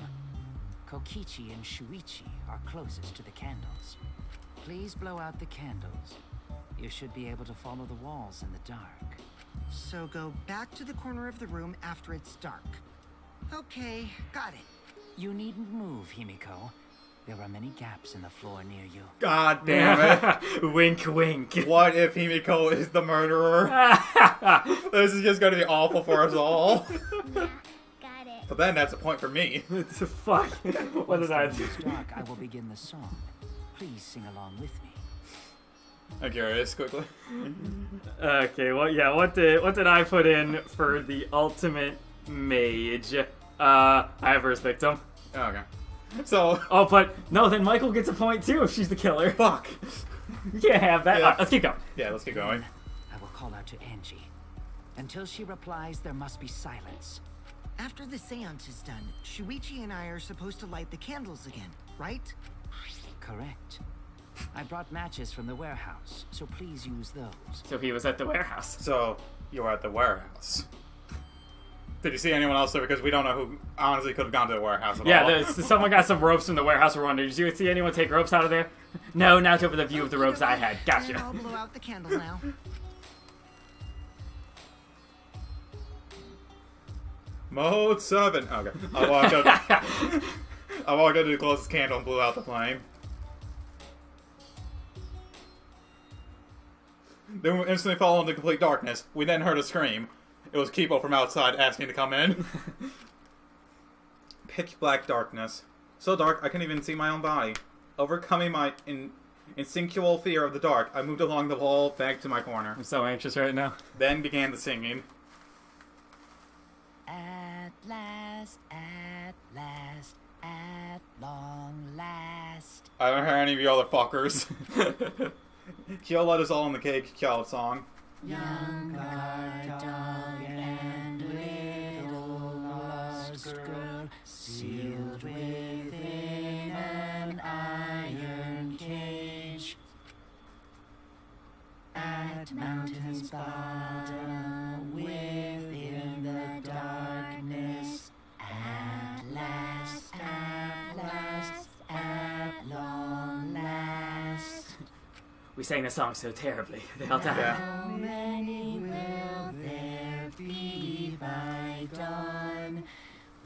Kokichi and Shuichi are closest to the candles. Please blow out the candles. You should be able to follow the walls in the dark. So go back to the corner of the room after it's dark. Okay, got it. You needn't move, Himiko. There are many gaps in the floor near you. God damn it. Wink, wink. What if Himiko is the murderer? This is just gonna be awful for us all. Yeah, got it. But then that's a point for me. Fuck. What Once did I the do? room is dark, I will begin the song. Please sing along with me. I'm curious, quickly. Okay, well, yeah, what did I put in for the ultimate mage? I have first victim. Okay. So, Oh, but no, then Michael gets a point too if she's the killer. fuck. You can't have that. Yeah. Alright, let's keep going. Yeah, let's keep going. I will call out to Angie. Until she replies, there must be silence. After the seance is done, Shuichi and I are supposed to light the candles again, right? Correct. I brought matches from the warehouse, so please use those. So he was at the warehouse. So, you were at the warehouse. Did you see anyone else there? Because we don't know who honestly could have gone to the warehouse at all. Yeah, someone got some ropes from the warehouse. We're wondering, did you see anyone take ropes out of there? No, not over the view of the ropes I had. Then Gotcha. I'll blow out the candle now. Mode 7. Okay. I walked up to the closest candle and blew out the flame. Then we instantly fell into complete darkness. We then heard a scream. It was Kipo from outside asking to come in. Pitch black darkness. So dark I couldn't even see my own body. Overcoming my instinctual fear of the dark, I moved along the wall back to my corner. I'm so anxious right now. Then began the singing. At last, at long last. I don't hear any of you other fuckers. Kyo let us all in the cake Kyo song. Young guard dog and little lost girl, sealed within an iron cage. At mountain's bottom, within the darkness, at last, at long last. We sang the song so terribly the whole time. Yeah. How many will there be by dawn?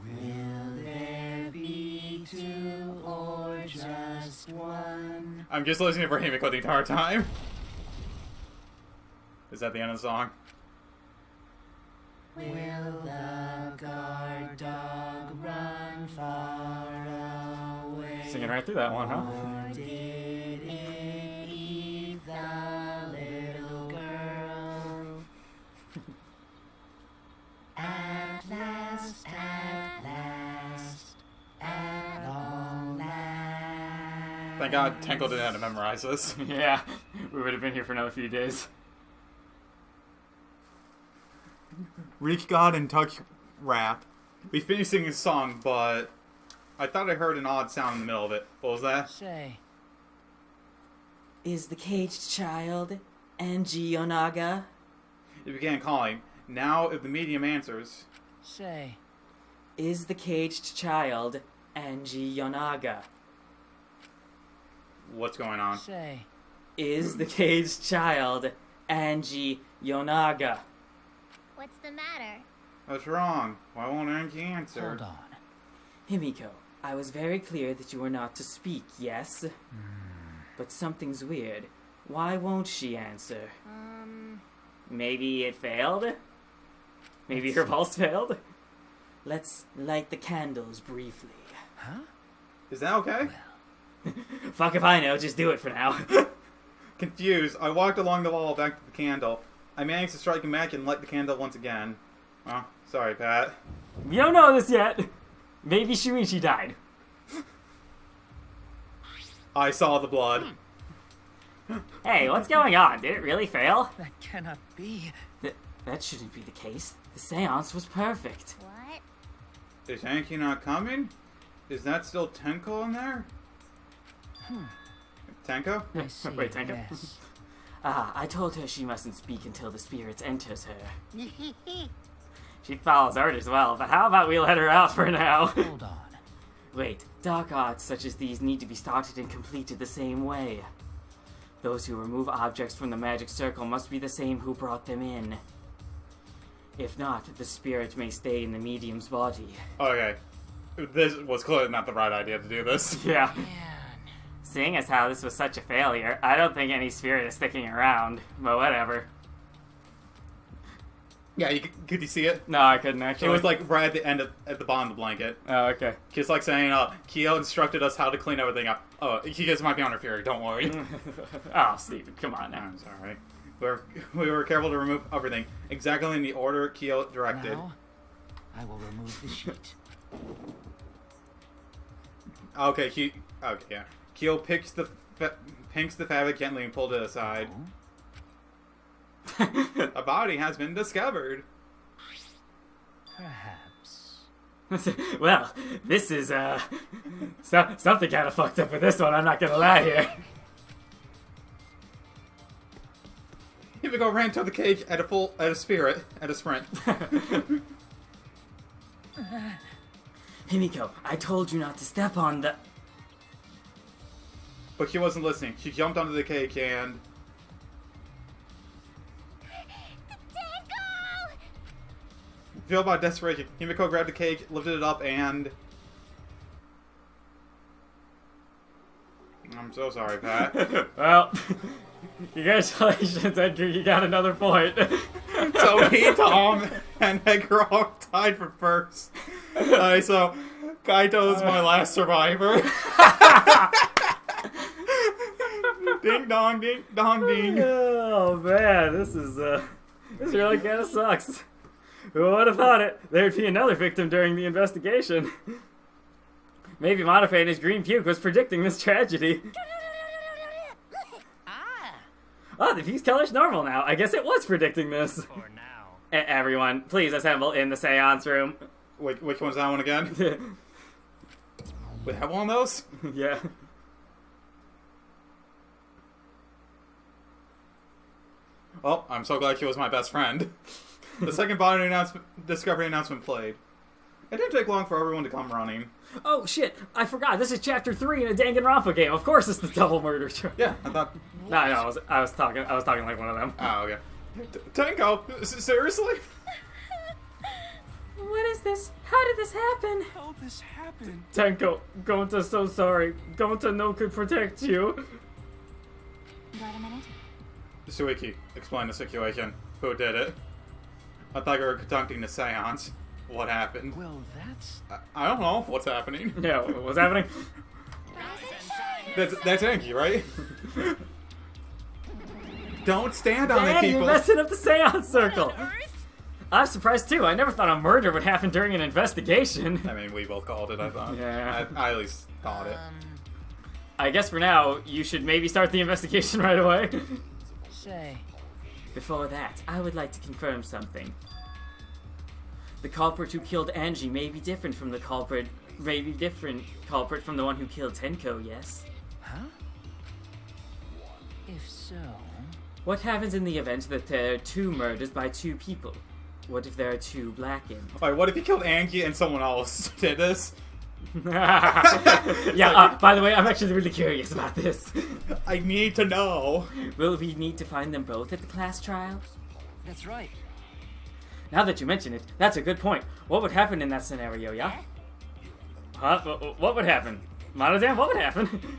Will there be two or just one? I'm just listening for Himiko the entire time. Is that the end of the song? Will the guard dog run far away? Singing right through that one, huh? Or did it eat the little girl? At last, at long last. Thank God Tenko didn't have to memorize this. Yeah, we would have been here for another few days. Reach God and touch rap. We finished singing the song, but I thought I heard an odd sound in the middle of it. What was that? Say, Is the caged child Angie Yonaga? It began calling. Now, if the medium answers, say, Is the caged child Angie Yonaga? what's going on? say. Is the caged child Angie Yonaga? What's the matter? What's wrong? Why won't Angie answer? Hold on. Himiko, I was very clear that you were not to speak, yes? But something's weird. Why won't she answer? Maybe it failed? Maybe her pulse failed? Let's light the candles briefly. Huh? Is that okay? Fuck if I know, just do it for now. Confused, I walked along the wall back to the candle. I managed to strike a match and light the candle once again. Oh, sorry, Pat. We don't know this yet. Maybe Shuichi died. I saw the blood. Hey, what's going on? Did it really fail? That cannot be. That shouldn't be the case. The seance was perfect. What? Is Angie not coming? Is that still Tenko in there? Tenko? I see. Wait, Tenko? Yes. I told her she mustn't speak until the spirits enters her. She follows orders well, but how about we let her out for now? Hold on. Wait, dark arts such as these need to be started and completed the same way. Those who remove objects from the magic circle must be the same who brought them in. If not, the spirit may stay in the medium's body. Okay. This was clearly not the right idea to do this. Yeah. Man. Seeing as how this was such a failure, I don't think any spirit is sticking around, but whatever. Yeah, could you see it? No, I couldn't actually. It was like right at the end at the bottom of the blanket. Oh, okay. Just like saying, Kyo instructed us how to clean everything up. Oh, you guys might be under fury, don't worry. Oh, Steven, come on now. I'm sorry. We were careful to remove everything, exactly in the order Kyo directed. Now, I will remove the sheet. Okay, yeah. Kyo pinks the fabric gently and pulled it aside. A body has been discovered. Perhaps. Well, this is, something kind of fucked up with this one, I'm not gonna lie here. Himiko ran toward the cage at a sprint. Himiko, I told you not to step on the... But she wasn't listening. She jumped onto the cage and... Dango! Filled by desperation, Himiko grabbed the cage, lifted it up, and... I'm so sorry, Pat. Well, Congratulations, Edgar, you got another point. So me, Tom, and Edgar all tied for first. Alright, so Kaito is my last survivor. Ding dong, ding dong, ding. Oh man, this really kind of sucks. Who would have thought it? There'd be another victim during the investigation. Maybe Monophane's green puke was predicting this tragedy. Oh, the fuse color's normal now. I guess it was predicting this. For now. Everyone, please assemble in the seance room. Which one's that one again? We have one of those? Yeah. Well, I'm so glad she was my best friend. The second body discovery announcement played. It didn't take long for everyone to come running. Oh shit! I forgot. This is chapter 3 in a Danganronpa game. Of course, it's the double murder. Yeah, I thought. No, I was talking like one of them. Oh, okay. Tango, seriously? What is this? How did this happen? How this happened? Tenko, Gonta, so sorry. Gonta no could protect you. Got a minute? Suiki, explain the situation. Who did it? I thought you were conducting the seance. What happened? Well, that's... I don't know what's happening. Yeah, what's happening? That's Angie, right? Don't stand on it, Dang, you're people. messing up the seance circle. I'm surprised too. I never thought a murder would happen during an investigation. I mean, we both called it, I thought. Yeah. I at least thought it. I guess for now, you should maybe start the investigation right away. Say, Before that, I would like to confirm something. The culprit who killed Angie may be different from the culprit from the one who killed Tenko, yes? huh? If so... What happens in the event that there are 2 murders by 2 people? What if there are 2 blackened? Alright, what if he killed Angie and someone else did this? Yeah, by the way, I'm actually really curious about this. I need to know. Will we need to find them both at the class trial? That's right. Now that you mention it, that's a good point. What would happen in that scenario, yeah? Huh? What would happen? Monodam, what would happen?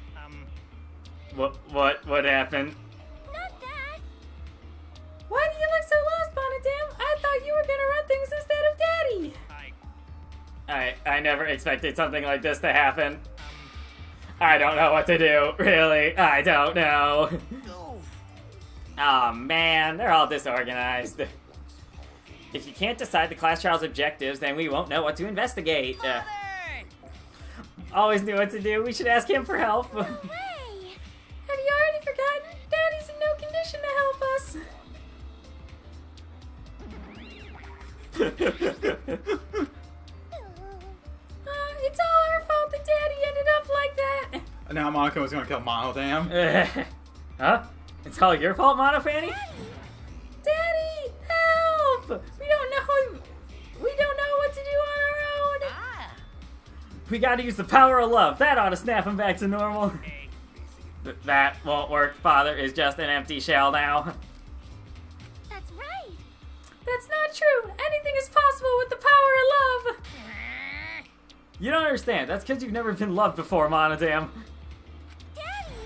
What would happen? Not that. Why do you look so lost, Monodam? I thought you were gonna run things instead of Daddy. I never expected something like this to happen. I don't know what to do, really. I don't know. Oh man, they're all disorganized. If you can't decide the class trial's objectives, then we won't know what to investigate. Always knew what to do. We should ask him for help. Hey! Have you already forgotten? Daddy's in no condition to help us. It's all our fault that Daddy ended up like that. Now Monica was gonna kill Monodam. Huh? It's all your fault, Monofanny? Daddy, help! We don't know what to do on our own. We gotta use the power of love. That ought to snap him back to normal. That won't work. Father is just an empty shell now. That's right. That's not true. Anything is possible with the power of love. You don't understand. That's because you've never been loved before, Monodam. Daddy!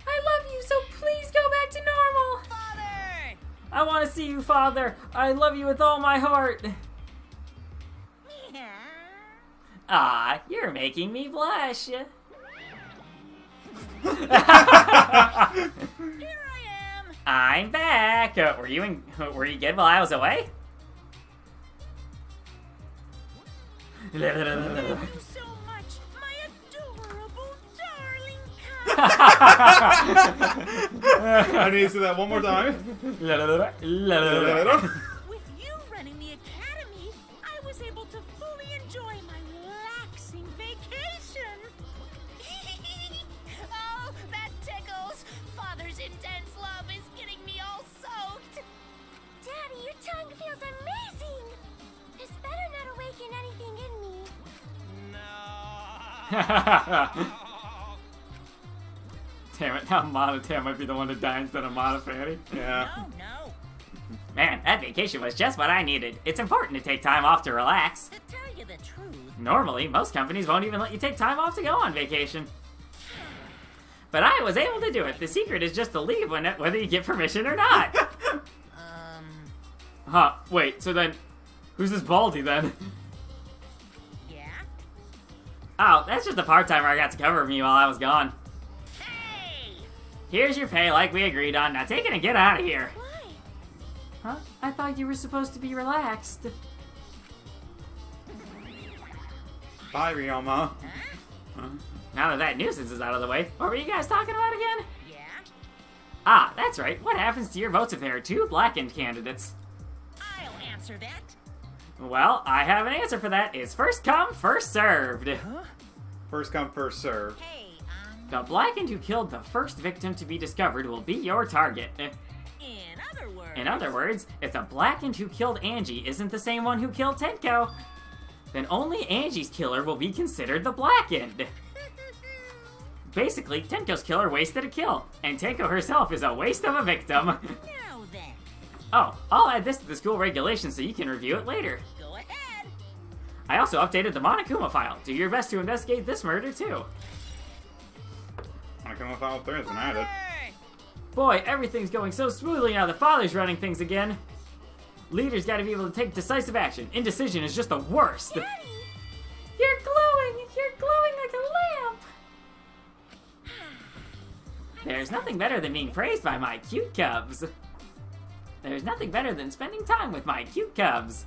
I love you, so please go back to normal. Father! I want to see you, Father. I love you with all my heart. Ah, you're making me blush. Here I am. I'm back. Were you good while I was away? Thank you so much, my adorable darling cat. I need to see that one more time. With you running the academy, I was able to fully enjoy my relaxing vacation. Oh, that tickles. Father's intense love is getting me all soaked. Daddy, your tongue feels amazing. This better not awaken anything in me. Damn it, now Monodam might be the one to die instead of Monofanny. Yeah. No. Man, that vacation was just what I needed. It's important to take time off to relax. To tell you the truth, Normally, most companies won't even let you take time off to go on vacation. But I was able to do it. The secret is just to leave whether you get permission or not. Huh, wait, so then, who's this Baldy then? Yeah? Oh, that's just a part-timer I got to cover me while I was gone. Hey! Here's your pay like we agreed on. Now take it and get out of here. Why? Huh? I thought you were supposed to be relaxed. Bye, Ryoma. Now that nuisance is out of the way, what were you guys talking about again? Yeah? Ah, that's right. What happens to your votes if there are two blackened candidates? I'll answer that. Well, I have an answer for that. It's first come, first served. First come, first served. Hey, The blackened who killed the first victim to be discovered will be your target. in other words... In other words, if the blackened who killed Angie isn't the same one who killed Tenko, then only Angie's killer will be considered the blackened. Basically, Tenko's killer wasted a kill, and Tenko herself is a waste of a victim. Now then, Oh, I'll add this to the school regulations so you can review it later. go ahead. I also updated the Monokuma file. Do your best to investigate this murder too. Monokuma File 3 has been added. Hey! Boy, everything's going so smoothly now the father's running things again. Leaders gotta be able to take decisive action. Indecision is just the worst. Daddy! You're glowing! You're glowing like a lamp! There's nothing better than being praised by my cute cubs. There's nothing better than spending time with my cute cubs.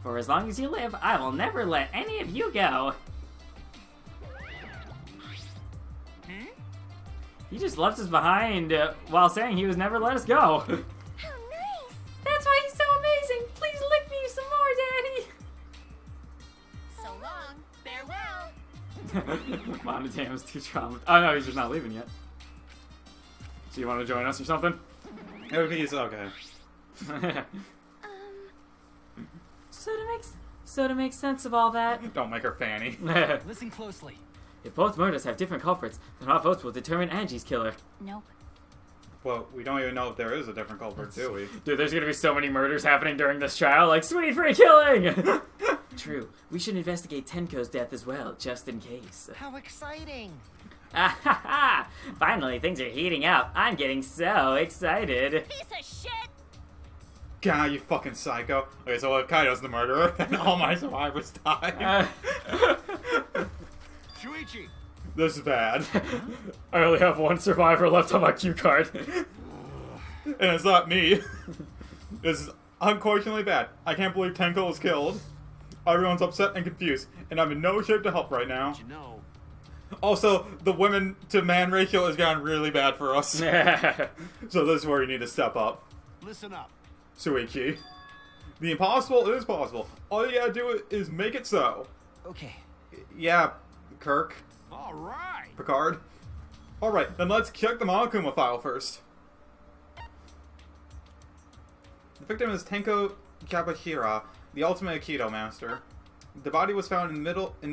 For as long as you live, I will never let any of you go. He just left us behind while saying he was never let us go. How nice! That's why he's so amazing! Please lick me some more, Daddy! So long. Farewell. Monodam's too traumatized. Oh no, he's just not leaving yet. So you want to join us or something? Everything's okay. So to make sense of all that, Don't make her Fanny. Listen closely. if both murders have different culprits, then our votes will determine Angie's killer. Nope. Well, we don't even know if there is a different culprit, do we? Dude, there's gonna be so many murders happening during this trial, like sweet free killing! True. We should investigate Tenko's death as well, just in case. How exciting! Ah ha ha! Finally, things are heating up. I'm getting so excited. Piece of shit! God, you fucking psycho. Okay, so if Kaido's the murderer, then all my survivors die. Shuichi! This is bad. I only have one survivor left on my cue card. And it's not me. This is unquestionably bad. I can't believe Tenko was killed. Everyone's upset and confused, and I'm in no shape to help right now. You know, Also, the women to man ratio has gotten really bad for us. So this is where you need to step up. listen up. Suichi. The impossible is possible. All you gotta do is make it so. Okay, Yeah, Kirk. All right. Picard. Alright, then let's check the Monokuma file first. The victim is Tenko Yabashira, the ultimate Aikido master. The body was found in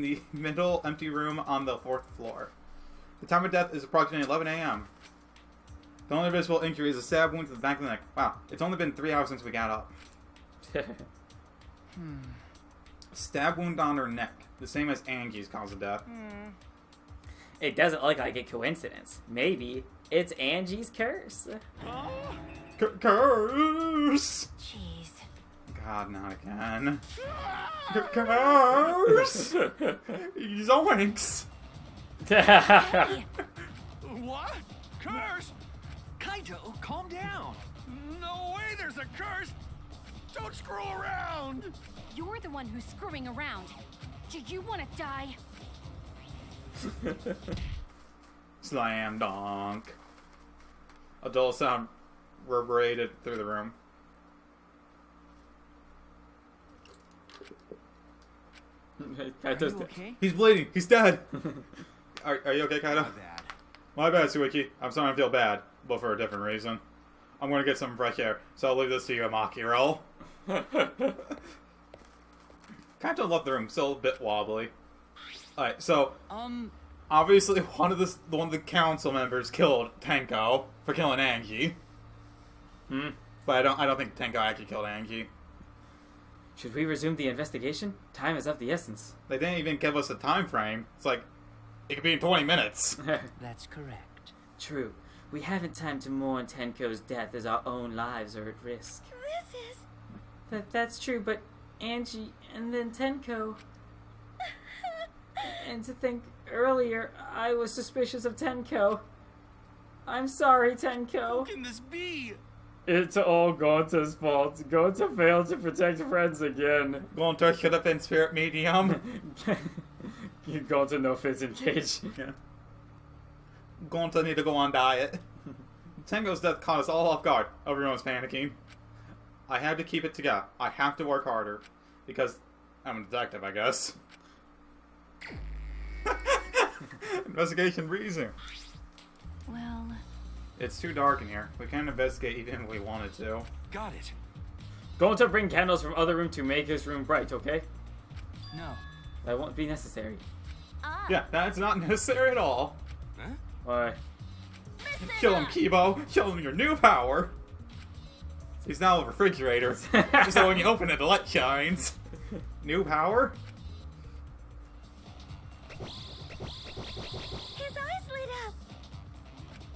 the middle empty room on the 4th floor. The time of death is approximately 11 a.m. The only visible injury is a stab wound to the back of the neck. Wow, it's only been 3 hours since we got up. Stab wound on her neck, the same as Angie's cause of death. It doesn't look like a coincidence. Maybe it's Angie's curse. Curse! Jeez. God, not again. Curse! Zoinks! Hey, What? Curse? Kaito, calm down. No way there's a curse. Don't screw around. You're the one who's screwing around. Do you want to die? Slam dunk. A dull sound reverberated through the room. Are you okay? He's bleeding. He's dead. Are you okay, Kaido? My bad. My bad, Suichi. I'm starting to feel bad, but for a different reason. I'm gonna get some fresh air, so I'll leave this to you, Maki roll. Kaido left the room, still a bit wobbly. Alright, so obviously one of the council members killed Tenko for killing Angie. But I don't think Tenko actually killed Angie. Should we resume the investigation? Time is of the essence. They didn't even give us a time frame. It's like it could be in 20 minutes. That's correct. True. We haven't time to mourn Tenko's death as our own lives are at risk. This is... That's true, but Angie and then Tenko... And to think earlier, I was suspicious of Tenko. I'm sorry, How Tenko. can this be? It's all Gonta's fault. Gonta failed to protect friends again. Gonta should have been spirit medium. Gonta no fits in cage. Yeah. Gonta need to go on diet. Tenko's death caught us all off guard. Everyone's panicking. I had to keep it together. I have to work harder. Because I'm a detective, I guess. Investigation reason. Well, It's too dark in here. We can't investigate even if we wanted to. Got it. Gonta bring candles from other room to make his room bright, okay? No. That won't be necessary. Ah, Yeah, that's not necessary at all. Huh? Why? listen Kill him, up. Kibo. Show him your new power. He's now a refrigerator. Just so when you open it, the light shines. New power? His eyes lit up.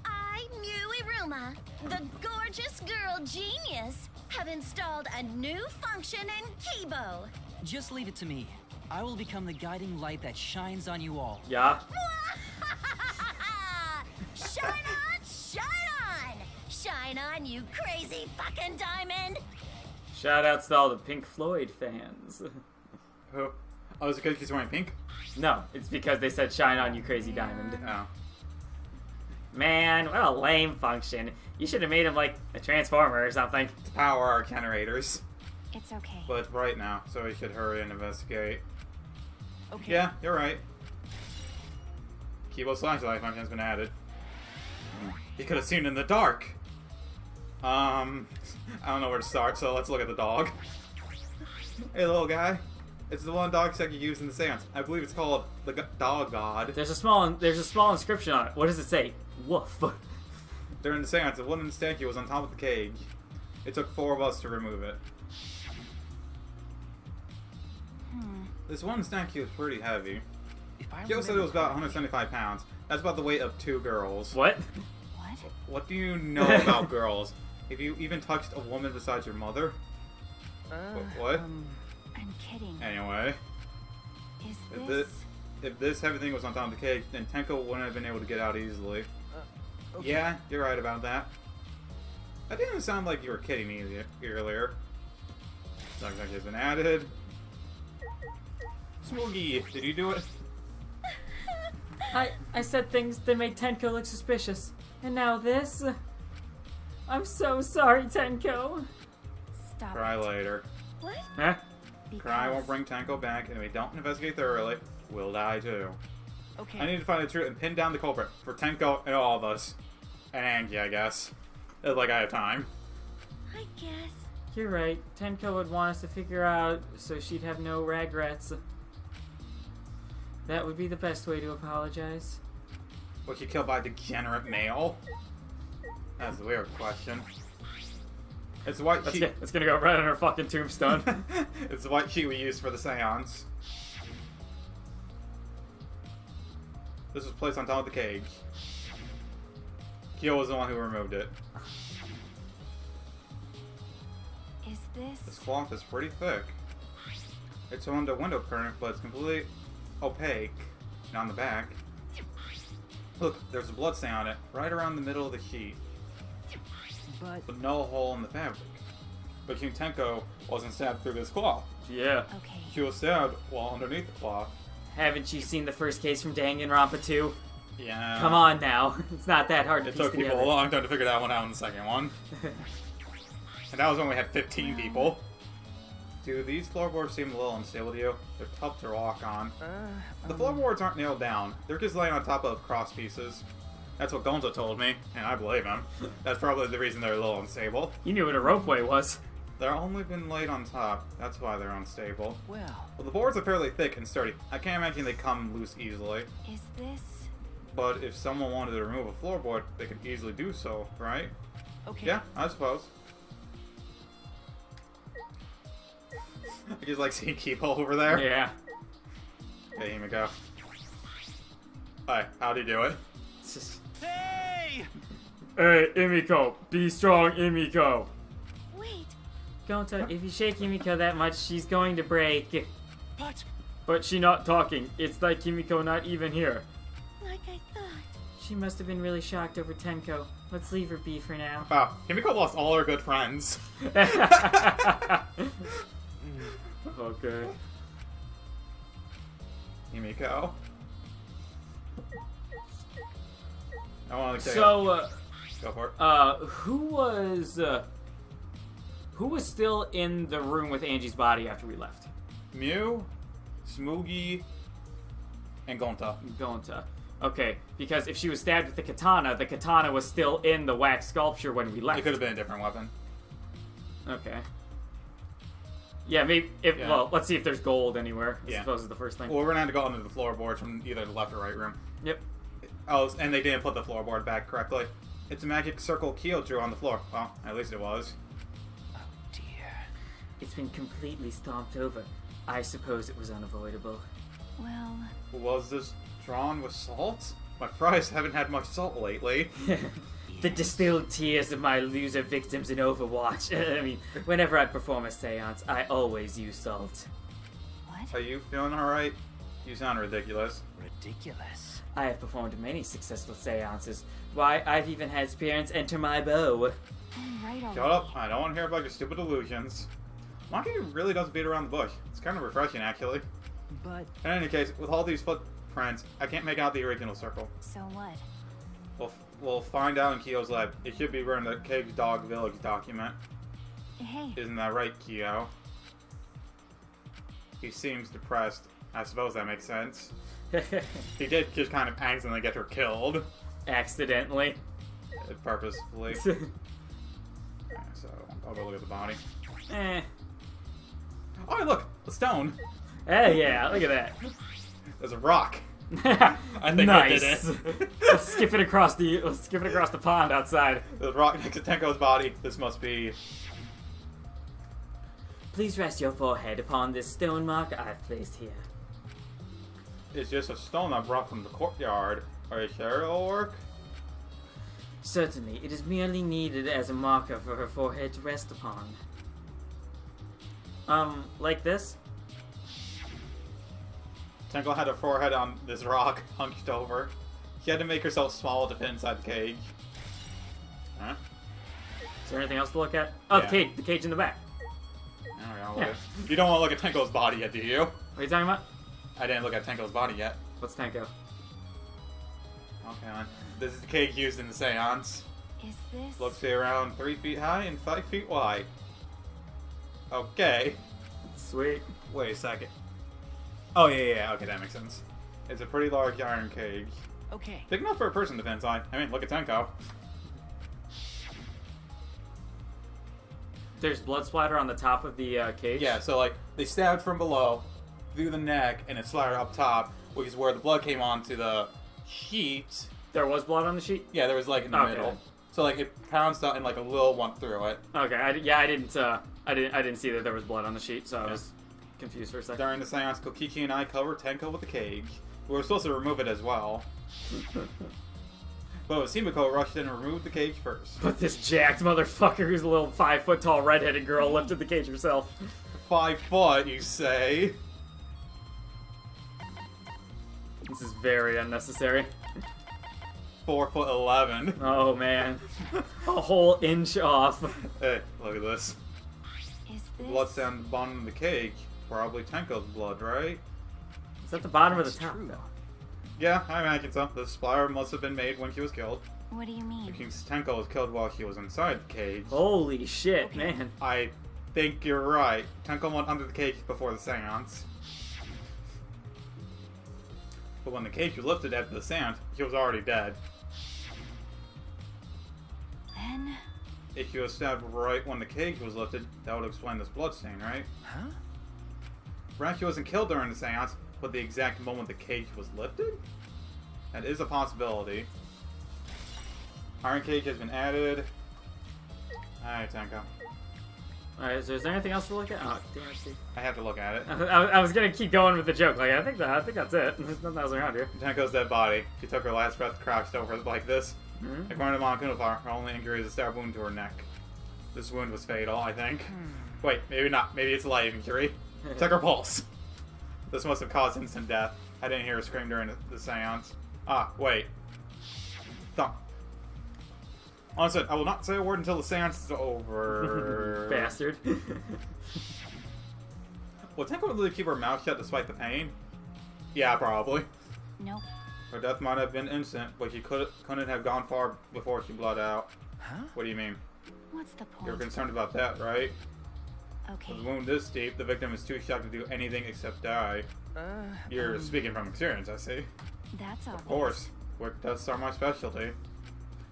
I, Muiruma, the gorgeous girl genius, have installed a new function in Kibo. Just leave it to me. I will become the guiding light that shines on you all. Yeah? Shine on, shine on! Shine on, you crazy fucking diamond! Shoutouts to all the Pink Floyd fans. Who? Oh, is it because he's wearing pink? No, it's because they said shine on, you crazy diamond. Oh. Man, what a lame function. You should have made him like a transformer or something. To power our generators. it's okay. But it's bright now, so we should hurry and investigate. Okay. Yeah, you're right. Kibo's flashlight function has been added. He could have seen in the dark. I don't know where to start, so let's look at the dog. Hey, little guy. It's the one dog set you use in the seance. I believe it's called the Dog God. There's a small inscription on it. What does it say? Woof. During the seance, a wooden statue was on top of the cage. It took 4 of us to remove it. This one statue is pretty heavy. If I Joe said it was about 175 pounds. That's about the weight of 2 girls. What? What? What do you know about girls? If you even touched a woman besides your mother? What? I'm kidding. Anyway, Is if this... if this heavy thing was on top of the cage, then Tenko wouldn't have been able to get out easily. Okay. Yeah, you're right about that. That didn't sound like you were kidding me earlier. Dog Duck has been added. Smoogie, did you do it? I said things that made Tenko look suspicious. And now this? I'm so sorry, Tenko. Stop Cry it. later. What? Huh? Cry won't Because- bring Tenko back, and if we don't investigate thoroughly, we'll die too. Okay. I need to find the truth and pin down the culprit for Tenko and all of us. And Angie, I guess. It's like I have time. I guess. You're right. Tenko would want us to figure out so she'd have no regrets. That would be the best way to apologize. Was she killed by a degenerate male? That's a weird question. It's the white sheet. It's gonna go right on her fucking tombstone. It's the white sheet we used for the seance. This was placed on top of the cage. Kyo was the one who removed it. Is This this... cloth is pretty thick. It's on the window curtain, but it's completely opaque. And on the back. Look, there's a blood stain on it, right around the middle of the sheet. But no hole in the fabric. But King Tenko wasn't stabbed through this cloth. Yeah. Okay. She was stabbed while underneath the cloth. Haven't you seen the first case from Danganronpa 2? Yeah. Come on now. It's not that hard to It piece took people together. a long time to figure that one out in the second one. And that was when we had 15 people. Do these floorboards seem a little unstable to you? They're tough to walk on. The floorboards aren't nailed down. They're just laying on top of cross pieces. That's what Gonzo told me, and I believe him. That's probably the reason they're a little unstable. You knew what a ropeway was. They're only been laid on top. That's why they're unstable. Well, Well, the boards are fairly thick and sturdy. I can't imagine they come loose easily. Is this... But if someone wanted to remove a floorboard, they could easily do so, right? okay. Yeah, I suppose. I just like seeing Keepo over there. Yeah. Okay, here we go. Hi, how'd you do it? It's just... Hey! Hey, Imiko, be strong, Imiko. Wait, Gonta, if you shake Imiko that much, she's going to break. But But she not talking. It's like Kimiko not even here. like I thought. She must have been really shocked over Tenko. Let's leave her be for now. Wow, Himiko lost all her good friends. Okay. Himiko. I want to So, go for it. who was still in the room with Angie's body after we left? Mew, Smoogie, and Gonta. Gonta. Okay, because if she was stabbed with the katana was still in the wax sculpture when we left. It could have been a different weapon. Okay. Yeah, maybe. Yeah. Well, let's see if there's gold anywhere. I Yeah. suppose is the first thing. Well, we're gonna have to go under the floorboards from either the left or right room. Yep. Oh, and they didn't put the floorboard back correctly. It's a magic circle Kyo drew on the floor. Well, at least it was. Oh dear. It's been completely stomped over. I suppose it was unavoidable. Well, Was this drawn with salt? My fries haven't had much salt lately. The distilled tears of my loser victims in Overwatch. I mean, whenever I perform a seance, I always use salt. what? Are you feeling alright? You sound ridiculous. Ridiculous. I have performed many successful seances. Why, I've even had spirits enter my bow. I'm right already. Shut up. I don't want to hear about your stupid illusions. Monkey really does beat around the bush. It's kind of refreshing, actually. But In any case, with all these footprints, I can't make out the original circle. So what? We'll find out in Kyo's lab. It should be in the Cave Dog Village document. Hey, Isn't that right, Kyo? He seems depressed. I suppose that makes sense. He did just kind of accidentally get her killed. Accidentally. Purposefully. Yeah, so, I'll go look at the body. Eh. Oh, look! A stone! Hey, yeah, look at that. There's a rock. I think I did Nice. it. Let's skip it across the pond outside. There's a rock next to Tenko's body. This must be... Please rest your forehead upon this stone mark I've placed here. It's just a stone I brought from the courtyard. Are you sure it'll work? Certainly, it is merely needed as a marker for her forehead to rest upon. Like this? Tenko had her forehead on this rock, hunched over. She had to make herself small to fit inside the cage. Huh? Is there anything else to look at? Oh, Yeah. the cage in the back. Alright, I'll Yeah. look at- You don't want to look at Tenko's body yet, do you? What are you talking about? I didn't look at Tenko's body yet. What's Tenko? Okay, on. This is the cage used in the seance. is this? Looks to be around 3 feet high and 5 feet wide. Okay. Sweet. Wait a second. Oh, yeah, okay, that makes sense. It's a pretty large iron cage. okay. Big enough for a person to fit inside. I mean, look at Tenko. There's blood splatter on the top of the cage. Yeah, so, like, they stabbed from below, through the neck, and it splattered up top, which is where the blood came onto the sheet. There was blood on the sheet? Yeah, there was, like, in the Okay. middle. So, like, it pounced out and, like, a little went through it. Okay, I didn't see that there was blood on the sheet, so I was confused for a second. During the seance, Kokichi and I covered Tenko with the cage. We were supposed to remove it as well. But Himiko rushed in and removed the cage first. But this jacked motherfucker who's a little 5 foot tall redheaded girl lifted the cage herself. 5 foot, you say? This is very unnecessary. 4'11". Oh man. A whole inch off. Hey, look at this. Is this? Blood's down the bottom of the cage. Probably Tenko's blood, right? It's at the bottom or the That's top true. though? Yeah, I imagine so. The splatter must have been made when she was killed. What do you mean? Because Tenko was killed while she was inside the cage. Holy shit, man. I think you're right. Tenko went under the cage before the seance. But when the cage was lifted after the seance, she was already dead. Then If she was stabbed right when the cage was lifted, that would explain this bloodstain, right? Huh? Perhaps she wasn't killed during the seance, but the exact moment the cage was lifted? That is a possibility. Iron cage has been added. Alright, Tenko. Alright, so is there anything else to look at? Oh, damn, see. I have to look at it. I was gonna keep going with the joke. Like, I think that's it. There's nothing else around here. Tenko's dead body. She took her last breath crouched over like this. According to Monkunafar, her only injury is a stab wound to her neck. This wound was fatal, I think. Wait, maybe not. Maybe it's a light injury. Check her pulse. This must have caused instant death. I didn't hear her scream during the seance. Ah, wait. Thump. Honestly, I will not say a word until the seance is over. Bastard. Will Tenko really keep her mouth shut despite the pain? Yeah, probably. Nope. Her death might have been instant, but she couldn't have gone far before she bled out. Huh? What do you mean? What's the point? You're concerned about that, right? Okay. With a wound this deep, the victim is too shocked to do anything except die. You're speaking from experience, I see. That's obvious. Of course. Quick deaths are my specialty.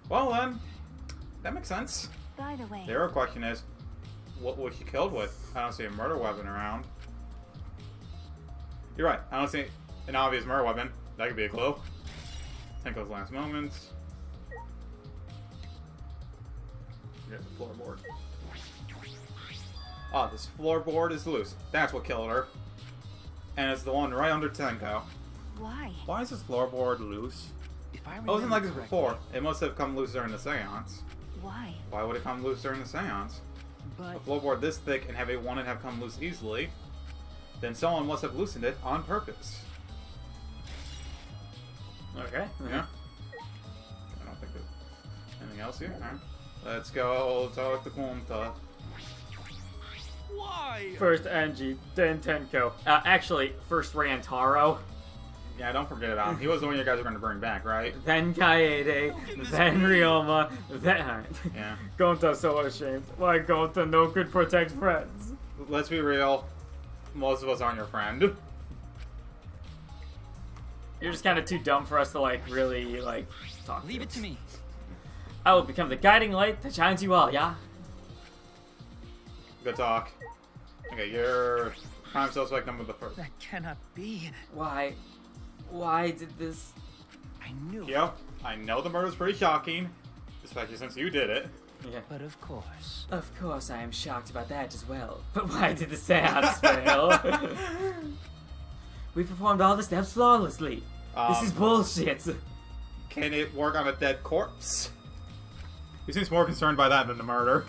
Well then, that makes sense. By the way, The real question is, what was she killed with? I don't see a murder weapon around. You're right, I don't see an obvious murder weapon. That could be a clue. Tenko's last moments. Here's the floorboard. Ah, this floorboard is loose. That's what killed her. And it's the one right under Tenko. why? Why is this floorboard loose? If I It wasn't like this correctly, before. It must have come loose during the seance. Why? Why would it come loose during the seance? But A floorboard this thick and heavy wouldn't have come loose easily. Then someone must have loosened it on purpose. Okay. Yeah. I don't think there's anything else here. Alright. Let's go talk to Kunta. Why? First Angie, then Tenko. Actually, first Rantaro, Yeah, don't forget it. He was the one you guys were going to bring back, right? then Kaede, then Ryoma, then... Yeah. Gonta's so ashamed. Why Gonta no could protect friends? Let's be real. Most of us aren't your friend. You're just kind of too dumb for us to, like, really, like, talk Leave it to me. I will become the guiding light that shines you all, yeah? Good talk. Okay, you're prime suspect number the first. that cannot be. Why? Why did this... I knew it. Yep, I know the murder's pretty shocking, especially since you did it. Yeah. But of course. Of course I am shocked about that as well. But why did the seance fail? We performed all the steps flawlessly. This is bullshit. Can it work on a dead corpse? He seems more concerned by that than the murder.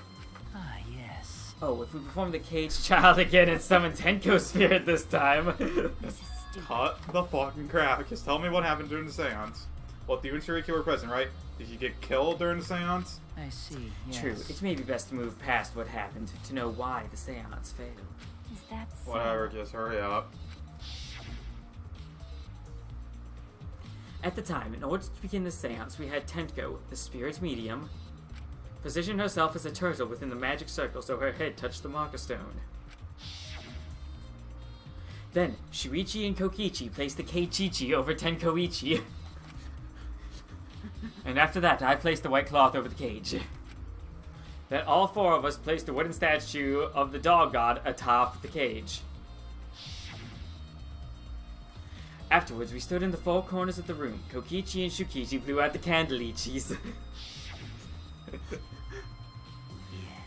Ah, yes. Oh, if we perform the caged child again and summon Tenko's spirit this time. This is stupid. Cut the fucking crap. Just tell me what happened during the seance. Well, you and Shiriki were present, right? Did you get killed during the seance? I see. Yes. True, it may be best to move past what happened to know why the seance failed. Is that so? Whatever, just hurry up. At the time, in order to begin the seance, we had Tenko, the spirit medium, position herself as a turtle within the magic circle so her head touched the marker stone. Then, Shuichi and Kokichi placed the Keiichi over Tenkoichi. And after that, I placed the white cloth over the cage. Then all four of us placed a wooden statue of the dog god atop the cage. Afterwards, we stood in the four corners of the room. Kokichi and Shukichi blew out the candleichis.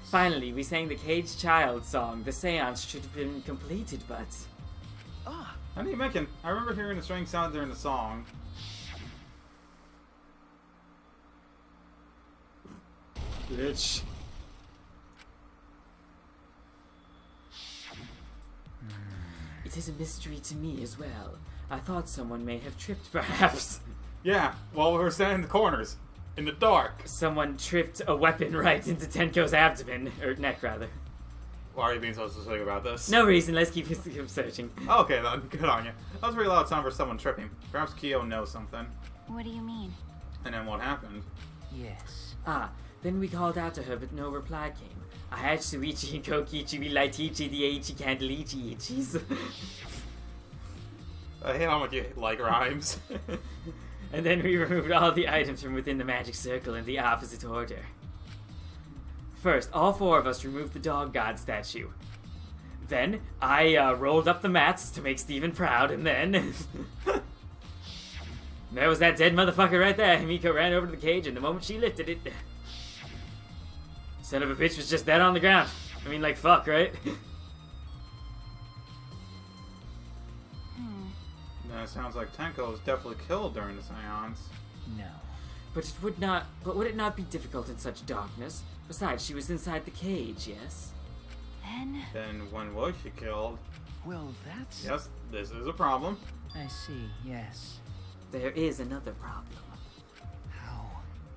Finally, we sang the caged child song. The seance should have been completed, but... Ah, How do you mention? I remember hearing a strange sound during the song. Bitch. It is a mystery to me as well. I thought someone may have tripped, perhaps. Yeah, well, we were standing in the corners. In the dark. Someone tripped a weapon right into Tenko's abdomen. Or neck, rather. Why are you being so specific about this? No reason, let's keep searching. Okay then, good on you. That was a very loud sound for someone tripping. Perhaps Kyo knows something. What do you mean? And then what happened? yes. Ah, then we called out to her, but no reply came. I had Shuichi and Kokichi, we Lightichi, the Aichi, Candleichi, Ichis. I hate how much you like rhymes. And then we removed all the items from within the magic circle in the opposite order. First, all four of us removed the dog god statue. Then, I rolled up the mats to make Steven proud, and then... there was that dead motherfucker right there. Himiko ran over to the cage, and the moment she lifted it... son of a bitch was just dead on the ground. I mean, like, fuck, right? It sounds like Tenko was definitely killed during the seance. No. But would it not be difficult in such darkness? Besides, she was inside the cage, yes? Then when was she killed? Well, that's... Yes, this is a problem. I see, yes. There is another problem. How?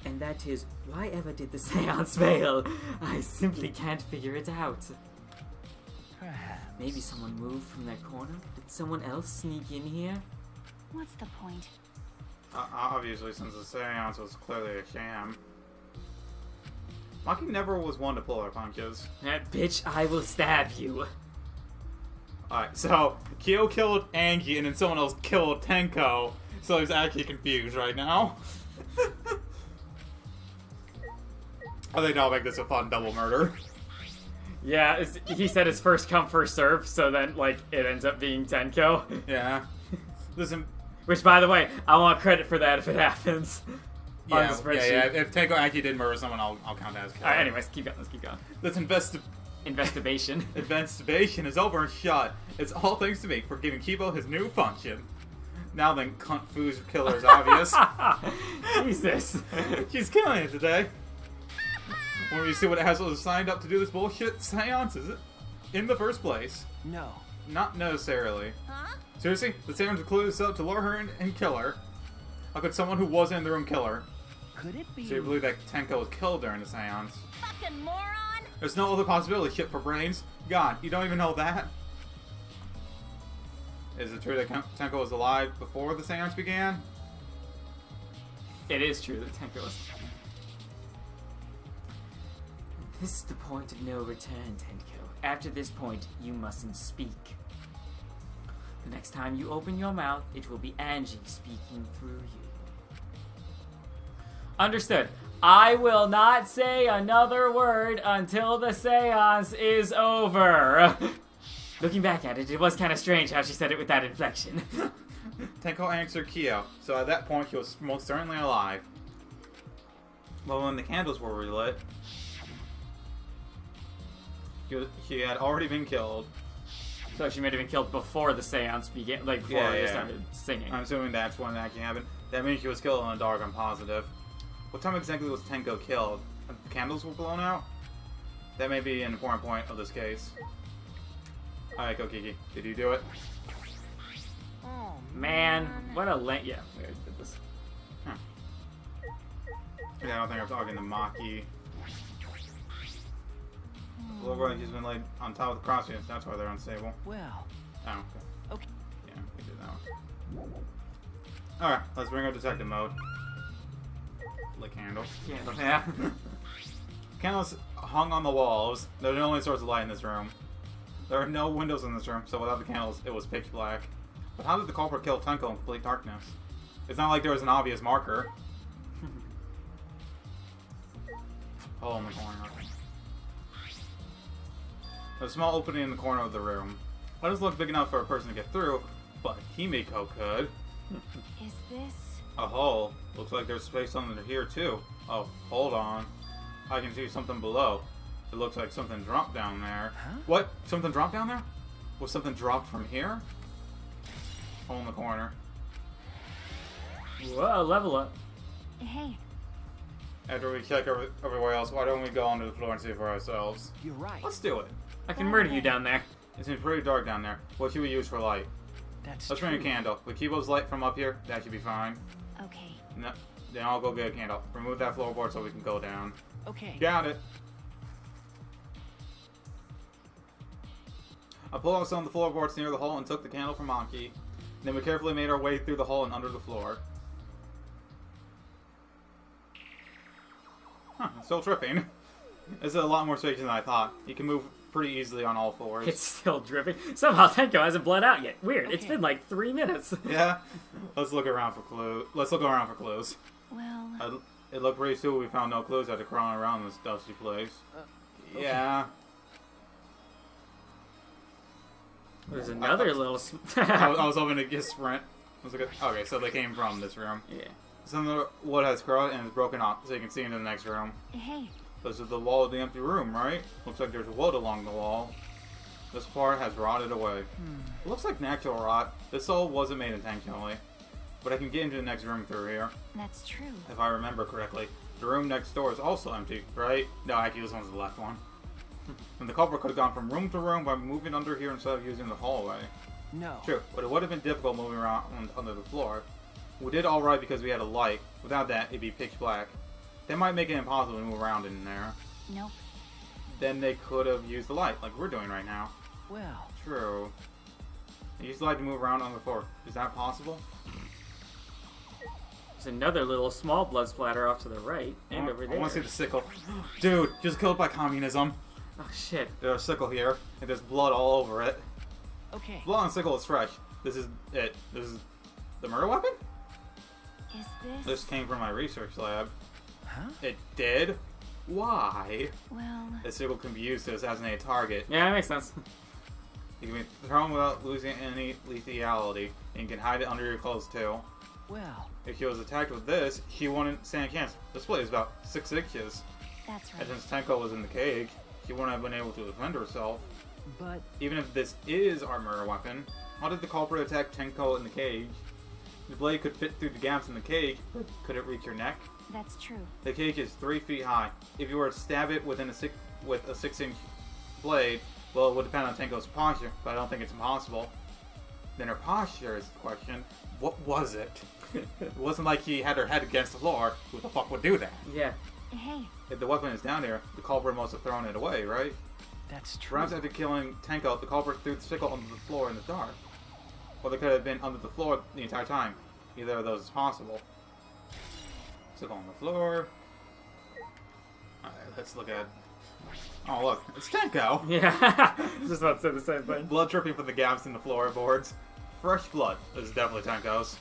And that is, why ever did the seance fail? I simply can't figure it out. Perhaps. Maybe someone moved from that corner? Did someone else sneak in here? What's the point? Obviously, since the seance was clearly a sham. Maki never was one to pull our punches. That bitch, I will stab you. Alright, so Kyo killed Angie and then someone else killed Tenko, so he's actually confused right now. I think I'll make this a fun double murder. Yeah, he said it's first come, first serve, so then, like, it ends up being Tenko. Yeah. Listen. Which, by the way, I want credit for that if it happens. On the spreadsheet. Yeah. If Tenko actually did murder someone, I'll count that as killer. Alright, anyways, keep going, let's keep going. This Investigation. investigation is over and shut. It's all thanks to me for giving Kibo his new function. Now then, cunt foo's killer is obvious. Jesus. She's killing it today. When you see what assholes signed up to do this bullshit seance, is it? In the first place. No. Not necessarily. Huh? Seriously? The seance included this up to lure her and kill her. How could someone who wasn't in the room kill her? Could it be... So you believe that Tenko was killed during the seance? Fucking moron! There's no other possibility, shit for brains. God, you don't even know that? Is it true that Tenko was alive before the seance began? It is true that Tenko was... This is the point of no return, Tenko. After this point, you mustn't speak. The next time you open your mouth, it will be Angie speaking through you. Understood. I will not say another word until the seance is over. Looking back at it, it was kind of strange how she said it with that inflection. Tenko answered Kyo, so at that point he was most certainly alive. Well, when the candles were relit, he had already been killed. So she may have been killed before the seance began, like before they started singing. I'm assuming that's when that actually happened. That means she was killed in the dark, I'm positive. What time exactly was Tenko killed? The candles were blown out? That may be an important point of this case. Alright, Kokiki. Did you do it? Oh, Man, what a yeah, we already did this. Huh. Yeah, I don't think I'm talking to Maki. Looks like he's been laid on top of the crossbeams, that's why they're unstable. Well... Oh, okay. Okay. Yeah, we did that one. Alright, let's bring up detective mode. Lit candle. Candle, yeah. Candles hung on the walls. They're the only source of light in this room. There are no windows in this room, so without the candles, it was pitch black. But how did the culprit kill Tenko in complete darkness? It's not like there was an obvious marker. Hole in the corner. There's a small opening in the corner of the room. It doesn't look big enough for a person to get through, but Himiko could. is this... A hole. Looks like there's space under here too. Oh, hold on. I can see something below. It looks like something dropped down there. Huh? What? Something dropped down there? Was something dropped from here? Hole in the corner. Whoa, level up. Hey, After we check everywhere else, why don't we go onto the floor and see for ourselves? You're right. Let's do it. I can murder you down there. It seems pretty dark down there. What should we use for light? That's Let's true. bring a candle. With Kibo's light from up here, that should be fine. okay. No, then I'll go get a candle. Remove that floorboard so we can go down. Okay. Got it. I pulled out some of the floorboards near the hole and took the candle from Maki. Then we carefully made our way through the hole and under the floor. Huh, still tripping. This is a lot more space than I thought. You can move pretty easily on all fours. It's still dripping. Somehow Tenko hasn't bled out yet. Weird. It's Okay. been like 3 minutes. Yeah? Let's look around for clues. Well, It looked pretty stupid we found no clues after crawling around this dusty place. Okay. Yeah. There's another little... I was hoping to get sprint. I was like, okay, so they came from this room. Yeah. Some of the wood has crowded and is broken off, so you can see into the next room. hey, This is the wall of the empty room, right? Looks like there's wood along the wall. This part has rotted away. It looks like natural rot. This all wasn't made intentionally. but I can get into the next room through here. That's true. If I remember correctly. The room next door is also empty, right? No, actually this one's the left one. And the culprit could have gone from room to room by moving under here instead of using the hallway. No. True, but it would have been difficult moving around under the floor. We did alright because we had a light. Without that, it'd be pitch black. That might make it impossible to move around in there. Nope. Then they could have used the light, like we're doing right now. Well, True. They used the light to move around on the floor. Is that possible? There's another little small blood splatter off to the right and over there. I want to see the sickle. Dude, just killed by communism. Oh shit. There's a sickle here, and there's blood all over it. okay. Blood on sickle is fresh. This is it. This is the murder weapon? Is this... This came from my research lab. Huh? It did? Why? Well... The sickle can be used to assassinate a target. Yeah, that makes sense. You can be thrown without losing any lethality, and you can hide it under your clothes too. Well, If she was attacked with this, she wouldn't stand a chance. This blade is about 6 inches. That's right. And since Tenko was in the cage, she wouldn't have been able to defend herself. but Even if this is our murder weapon, how did the culprit attack Tenko in the cage? The blade could fit through the gaps in the cage, but could it reach your neck? That's true. The cage is 3 feet high. If you were to stab it with a 6-inch blade, well, it would depend on Tenko's posture, but I don't think it's impossible. Then her posture is the question. What was it? It wasn't like he had her head against the floor. Who the fuck would do that? Yeah. Hey, If the weapon is down here, the culprit must have thrown it away, right? that's true. Perhaps after killing Tenko, the culprit threw the sickle onto the floor in the dark. Or they could have been under the floor the entire time. Either of those is possible. Sickle on the floor. Alright, let's look at... Oh, look. It's Tenko! Yeah. Just about to say the same thing. Blood dripping from the gaps in the floorboards. Fresh blood. This is definitely Tenko's.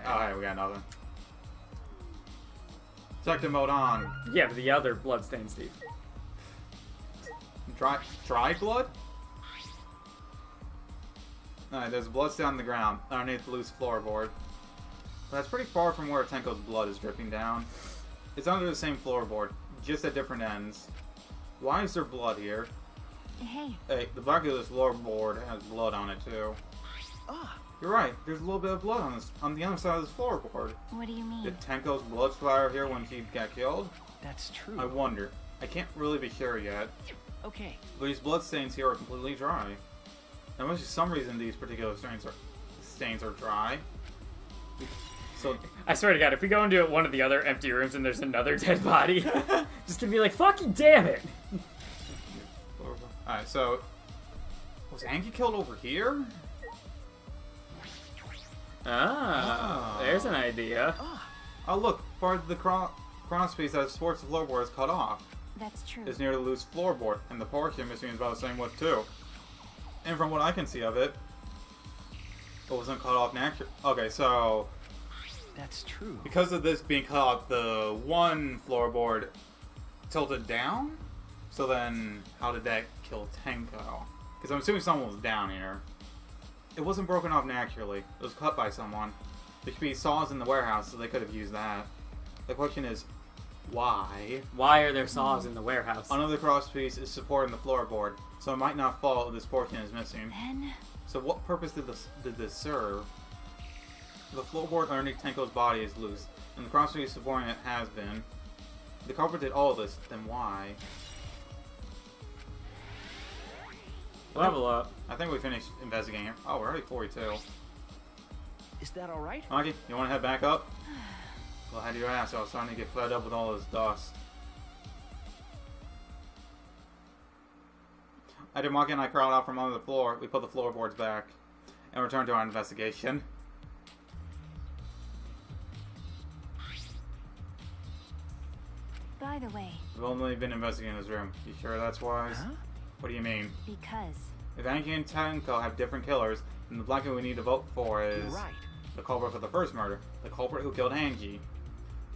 Oh, hey, we got nothing. Detective mode on. Yeah, but the other bloodstain, Steve. Dry blood? Alright, there's blood stain on the ground underneath the loose floorboard. But that's pretty far from where Tenko's blood is dripping down. It's under the same floorboard, just at different ends. Why is there blood here? hey, Hey, the back of this floorboard has blood on it too. Ah, You're right, there's a little bit of blood on the other side of this floorboard. what do you mean? Did Tenko's blood splatter here when she got killed? that's true. I wonder. I can't really be sure yet. Okay. But these blood stains here are completely dry. There must be some reason these particular stains are dry. So I swear to God, if we go into one of the other empty rooms and there's another dead body, just gonna be like, fucking damn it! Alright, so was Angie killed over here? Ah, there's an idea. Oh look, part of the cross piece that supports the floorboard is cut off. That's true. Is near the loose floorboard, and the portion missing is about the same width too. And from what I can see of it, it wasn't cut off naturally. Okay, so That's true. because of this being cut off, the one floorboard tilted down. So then, how did that kill Tenko? Because I'm assuming someone was down here. It wasn't broken off naturally. It was cut by someone. There should be saws in the warehouse, so they could have used that. The question is, why? Why are there saws in the warehouse? Another cross piece is supporting the floorboard, so it might not fall if this portion is missing. Then, So what purpose did this serve? The floorboard underneath Tenko's body is loose, and the cross piece supporting it has been. The culprit did all of this, then why? Level up. I think we finished investigating here. Oh, we're already 42. Is that all right? Mikey, you want to head back up? Well, how do your ass? I was starting to get fed up with all this dust. After Mikey and I crawled out from under the floor, we put the floorboards back and returned to our investigation. by the way, We've only been investigating this room. You sure that's wise? Huh? What do you mean? because If Angie and Tenko have different killers, then the black one we need to vote for is You're right. the culprit for the first murder. The culprit who killed Angie.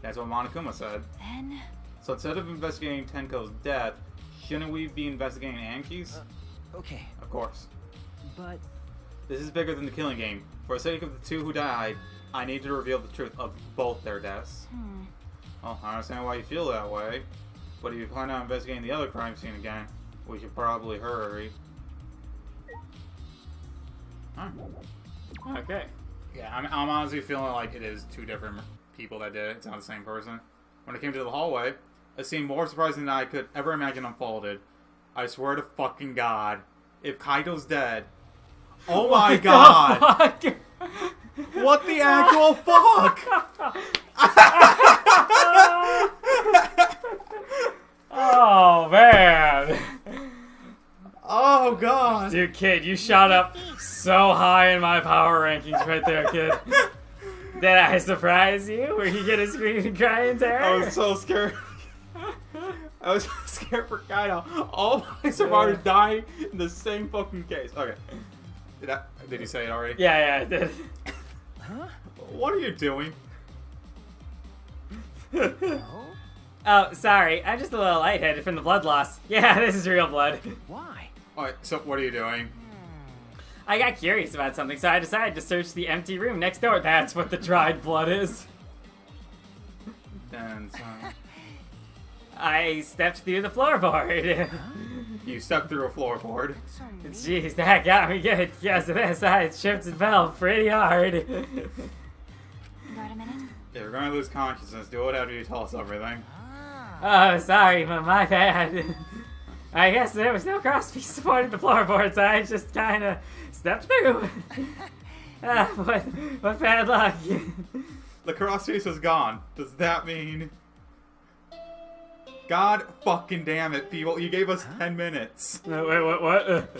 That's what Monokuma said. then So instead of investigating Tenko's death, shouldn't we be investigating Angie's? Okay, Of course. but This is bigger than the killing game. For the sake of the two who died, I need to reveal the truth of both their deaths. Well, I understand why you feel that way, but if you plan on investigating the other crime scene again, we should probably hurry. Huh. Okay. Yeah, I'm honestly feeling like it is two different people that did it. It's not the same person. When it came to the hallway, a scene more surprising than I could ever imagine unfolded. I swear to fucking God, if Kaito's dead, oh my God! Fuck? What the actual fuck? Oh man. Oh God. Dude, kid, you shot up so high in my power rankings right there, kid. Did I surprise you? Were you gonna scream and cry in terror? I was so scared. I was so scared for Kaito. All my survivors dying in the same fucking case. Okay. Did you say it already? Yeah, I did. Huh? What are you doing? Oh, sorry. I'm just a little lightheaded from the blood loss. Yeah, this is real blood. Why? Alright, so what are you doing? I got curious about something, so I decided to search the empty room next door. That's what the dried blood is. And I stepped through the floorboard. you stepped through a floorboard. Jeez, that got me good. Because of this, I tripped and fell pretty hard. Got a minute? If you're gonna lose consciousness, do it after you tell us everything. Oh, sorry, my bad. I guess there was no crosspiece supporting the floorboard, so I just kind of stepped through. What bad luck. The crosspiece is gone. Does that mean... God fucking damn it, people. You gave us 10 minutes. Wait, what?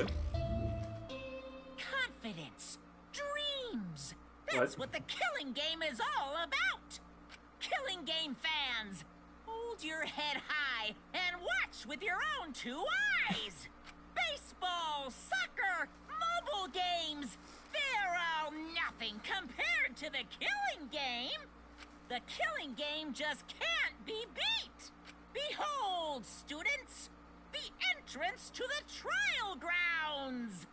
Confidence. Dreams. That's what the Killing Game is all about. Killing Game fans, hold your head high and watch with your own two eyes. Baseball, soccer, mobile games, they're all nothing compared to the Killing Game. The Killing Game just can't be beat. Behold, students, the entrance to the trial grounds.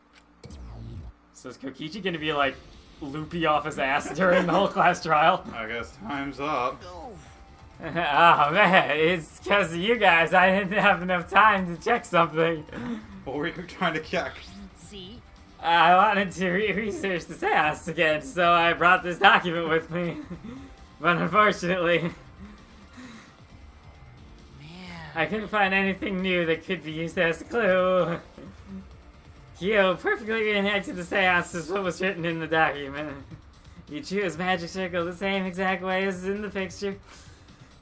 So is Kokichi gonna be like loopy off his ass during the whole class trial? I guess time's up. Oh man, it's because of you guys. I didn't have enough time to check something. What were you trying to check? See? I wanted to research the seance again, so I brought this document with me. But unfortunately, I couldn't find anything new that could be used as a clue. Kyo perfectly reenacted the seance as what was written in the document. You choose magic circle the same exact way as in the picture.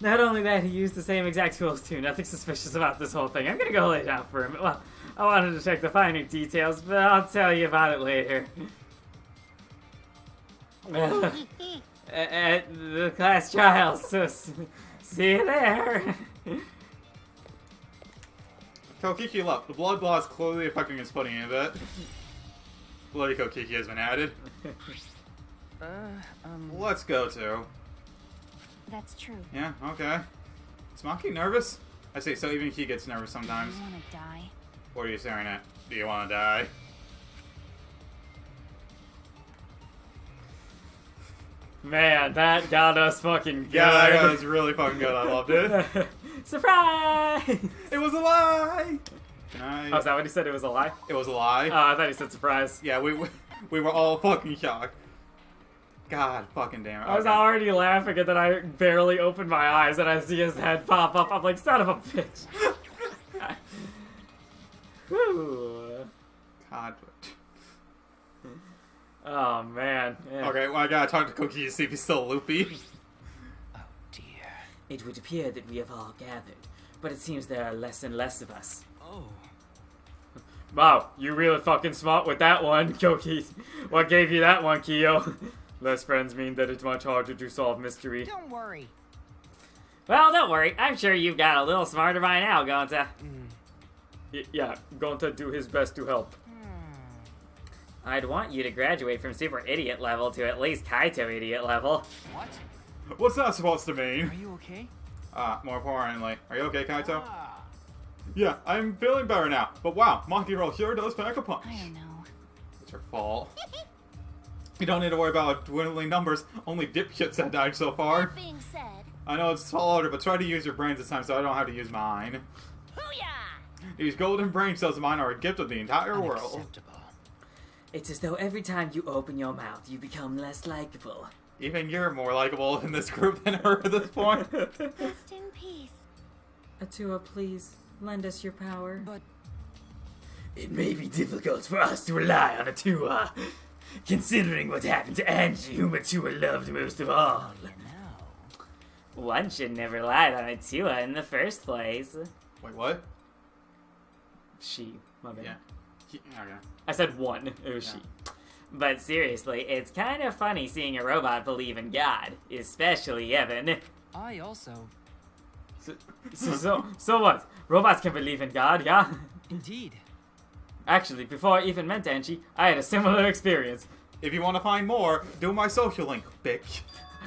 Not only that, he used the same exact tools too. Nothing suspicious about this whole thing. I'm gonna go lay down for a minute. Well, I wanted to check the finer details, but I'll tell you about it later. At the class trials, so see you there. Kokiki left. The blood loss clearly affecting his footing a bit. Bloody Kokiki has been added. Let's go to. That's true. Yeah, okay. Is Maki nervous? I say so even he gets nervous sometimes. You wanna die? What are you staring at? Do you want to die? Man, that got us fucking good. Yeah, that was really fucking good. I loved it. Surprise! It was a lie! Oh, is that what he said? It was a lie? It was a lie. Oh, I thought he said surprise. Yeah, we were all fucking shocked. God fucking damn it. I was already laughing and then I barely opened my eyes and I see his head pop up. I'm like, son of a bitch. Whew. God. Oh, man. Yeah. Okay, well, I gotta talk to Cookie to see if he's still loopy. Oh dear. It would appear that we have all gathered, but it seems there are less and less of us. Oh. Wow, you really fucking smart with that one, Koki. What gave you that one, Kyo? Less friends mean that it's much harder to solve mystery. Don't worry. Well, don't worry. I'm sure you've got a little smarter by now, Gonta. Yeah, Gonta do his best to help. I'd want you to graduate from super idiot level to at least Kaito idiot level. What? What's that supposed to mean? Are you okay? More importantly, are you okay, Kaito? Ah. Yeah, I'm feeling better now. But wow, Monkey Roll sure does pack a punch. I don't know. It's her fault. You don't need to worry about dwindling numbers. Only dipshits have died so far. That being said, I know it's tall order, but try to use your brains this time so I don't have to use mine. Hooyah! These golden brain cells of mine are a gift of the entire world. Unacceptable. It's as though every time you open your mouth, you become less likable. Even you're more likable in this group than her at this point. Rest in peace. Atua, please, lend us your power. But It may be difficult for us to rely on Atua, considering what happened to Angie, whom Atua loved most of all. you know. One should never rely on Atua in the first place. Wait, what? She, my bad. Yeah. Okay. I said one, it was Yeah. she. But seriously, it's kind of funny seeing a robot believe in God, especially Evan. I also. So what? Robots can believe in God, yeah? Indeed. Actually, before I even met Angie, I had a similar experience. If you want to find more, do my social link, bitch.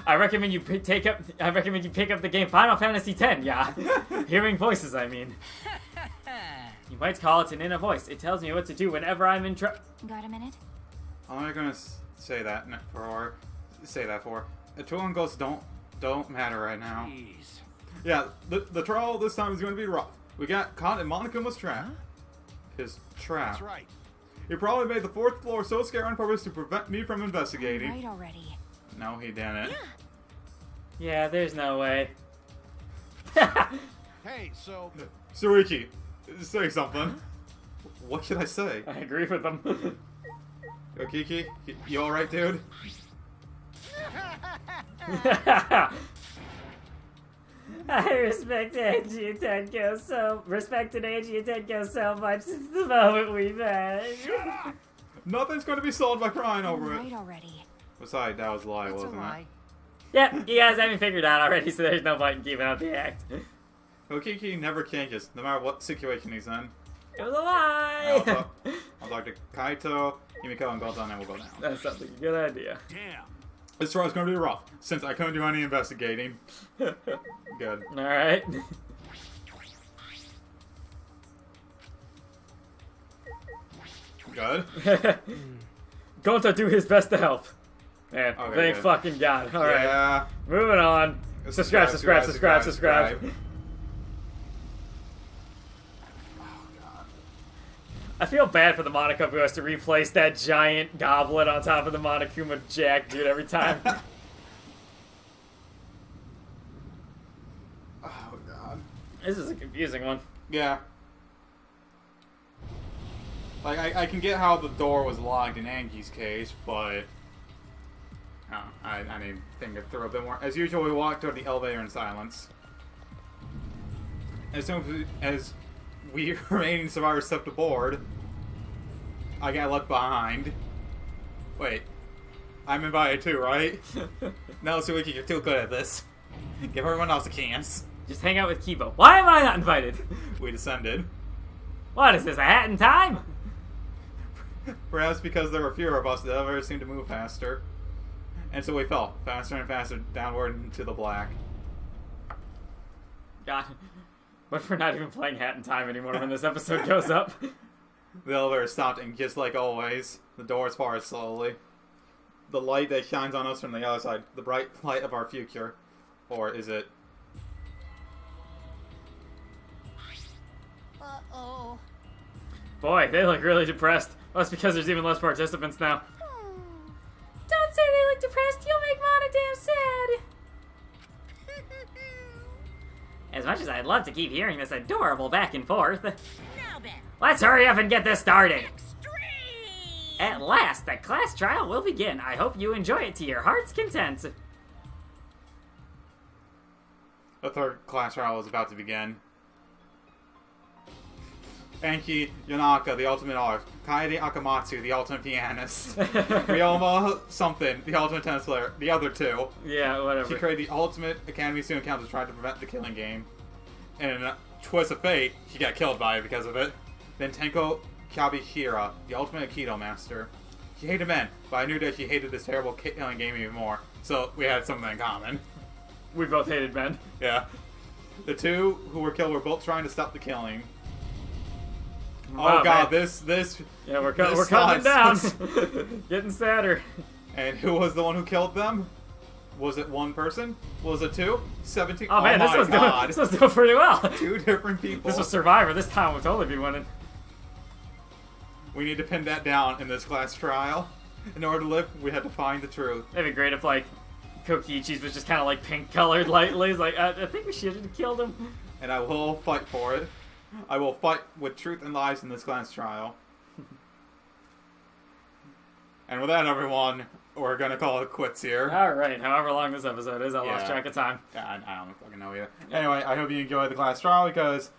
I recommend you pick up the game Final Fantasy X, yeah? Hearing voices, I mean. You might call it an inner voice. It tells me what to do whenever I'm in trouble. Got a minute? I'm not gonna say that for. Atua and Ghost don't matter right now. Jeez. Yeah, the trial this time is going to be rough. We got caught and Monica was trapped. His trap. That's right. He probably made the 4th floor so scary on purpose to prevent me from investigating. Right already. No, he didn't. Yeah, there's no way. Hey, so Suiki, say something. What should I say? I agree with them. Yo, Kiki, you alright, dude? I respected Angie and Tenko so much since the moment we met. Nothing's going to be solved by crying over it. Right already. Besides, that was a lie, It's a wasn't lie. Yep, you guys have me figured out already, so there's no point in keeping up the act. it? Okiki never changes, no matter what situation he's in. It was a lie! I'll talk to Kaito, Himiko, and Gotan, and we'll go down. That sounds like a good idea. damn. This trial's going to be rough, since I couldn't do any investigating. Good. Alright. Good. Going to do his best to help. Man, Okay, thank good. fucking God. Alright. Yeah. Moving on. Subscribe. I feel bad for the Monica who has to replace that giant goblet on top of the Monokuma Jack dude every time. Oh, God. This is a confusing one. Yeah. Like, I can get how the door was locked in Angie's case, but... I need to think it through a bit more. As usual, we walk toward the elevator in silence. As soon as we remaining survivors stepped aboard, I got left behind. Wait. I'm invited too, right? No, Suiki, you're too good at this. Give everyone else a chance. Just hang out with Kibo. Why am I not invited? We descended. What is this, a hat in time? Perhaps because there were fewer of us, the elevator seemed to move faster. And so we fell, faster and faster, downward into the black. God. What if we're not even playing Hat in Time anymore when this episode goes up? The elevator stopped, and just like always, the doors parted slowly. The light that shines on us from the other side, the bright light of our future. Or is it? Uh-oh. Boy, they look really depressed. Well, that's because there's even less participants now. Don't say they look depressed, you'll make Mona damn sad. As much as I'd love to keep hearing this adorable back and forth, Now then. let's hurry up and get this started. Extreme! At last, the class trial will begin. I hope you enjoy it to your heart's content. The third class trial is about to begin. Anki Yonaka, the ultimate artist. Kaede Akamatsu, the ultimate pianist. Ryoma something, the ultimate tennis player. The other two. Yeah, whatever. She created the ultimate Academy student council to try to prevent the killing game. And in a twist of fate, she got killed by it because of it. Then Tenko Kabihira, the ultimate Aikido master. She hated men, but I knew that she hated this terrible killing game even more. So we had something in common. We both hated men. Yeah. The two who were killed were both trying to stop the killing. Wow, Oh god, man. this... Yeah, we're this coming down. sucks. Getting sadder. And who was the one who killed them? Was it one person? Was it two? 17? Oh man, my this was god. doing pretty well. Two different people. This was Survivor. This time we'll totally be winning. We need to pin that down in this class trial. In order to live, we have to find the truth. It'd be great if, like, Kokichi's was just kind of, like, pink-colored lightly. It's like, I think we should have killed him. And I will fight for it. I will fight with truth and lies in this class trial. And with that, everyone, we're gonna call it quits here. Alright, however long this episode is, I lost Yeah. track of time. I don't fucking know either. Anyway, I hope you enjoyed the class trial because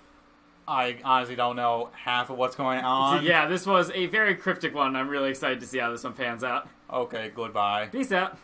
I honestly don't know half of what's going on. Yeah, this was a very cryptic one. I'm really excited to see how this one pans out. Okay, goodbye. Peace out.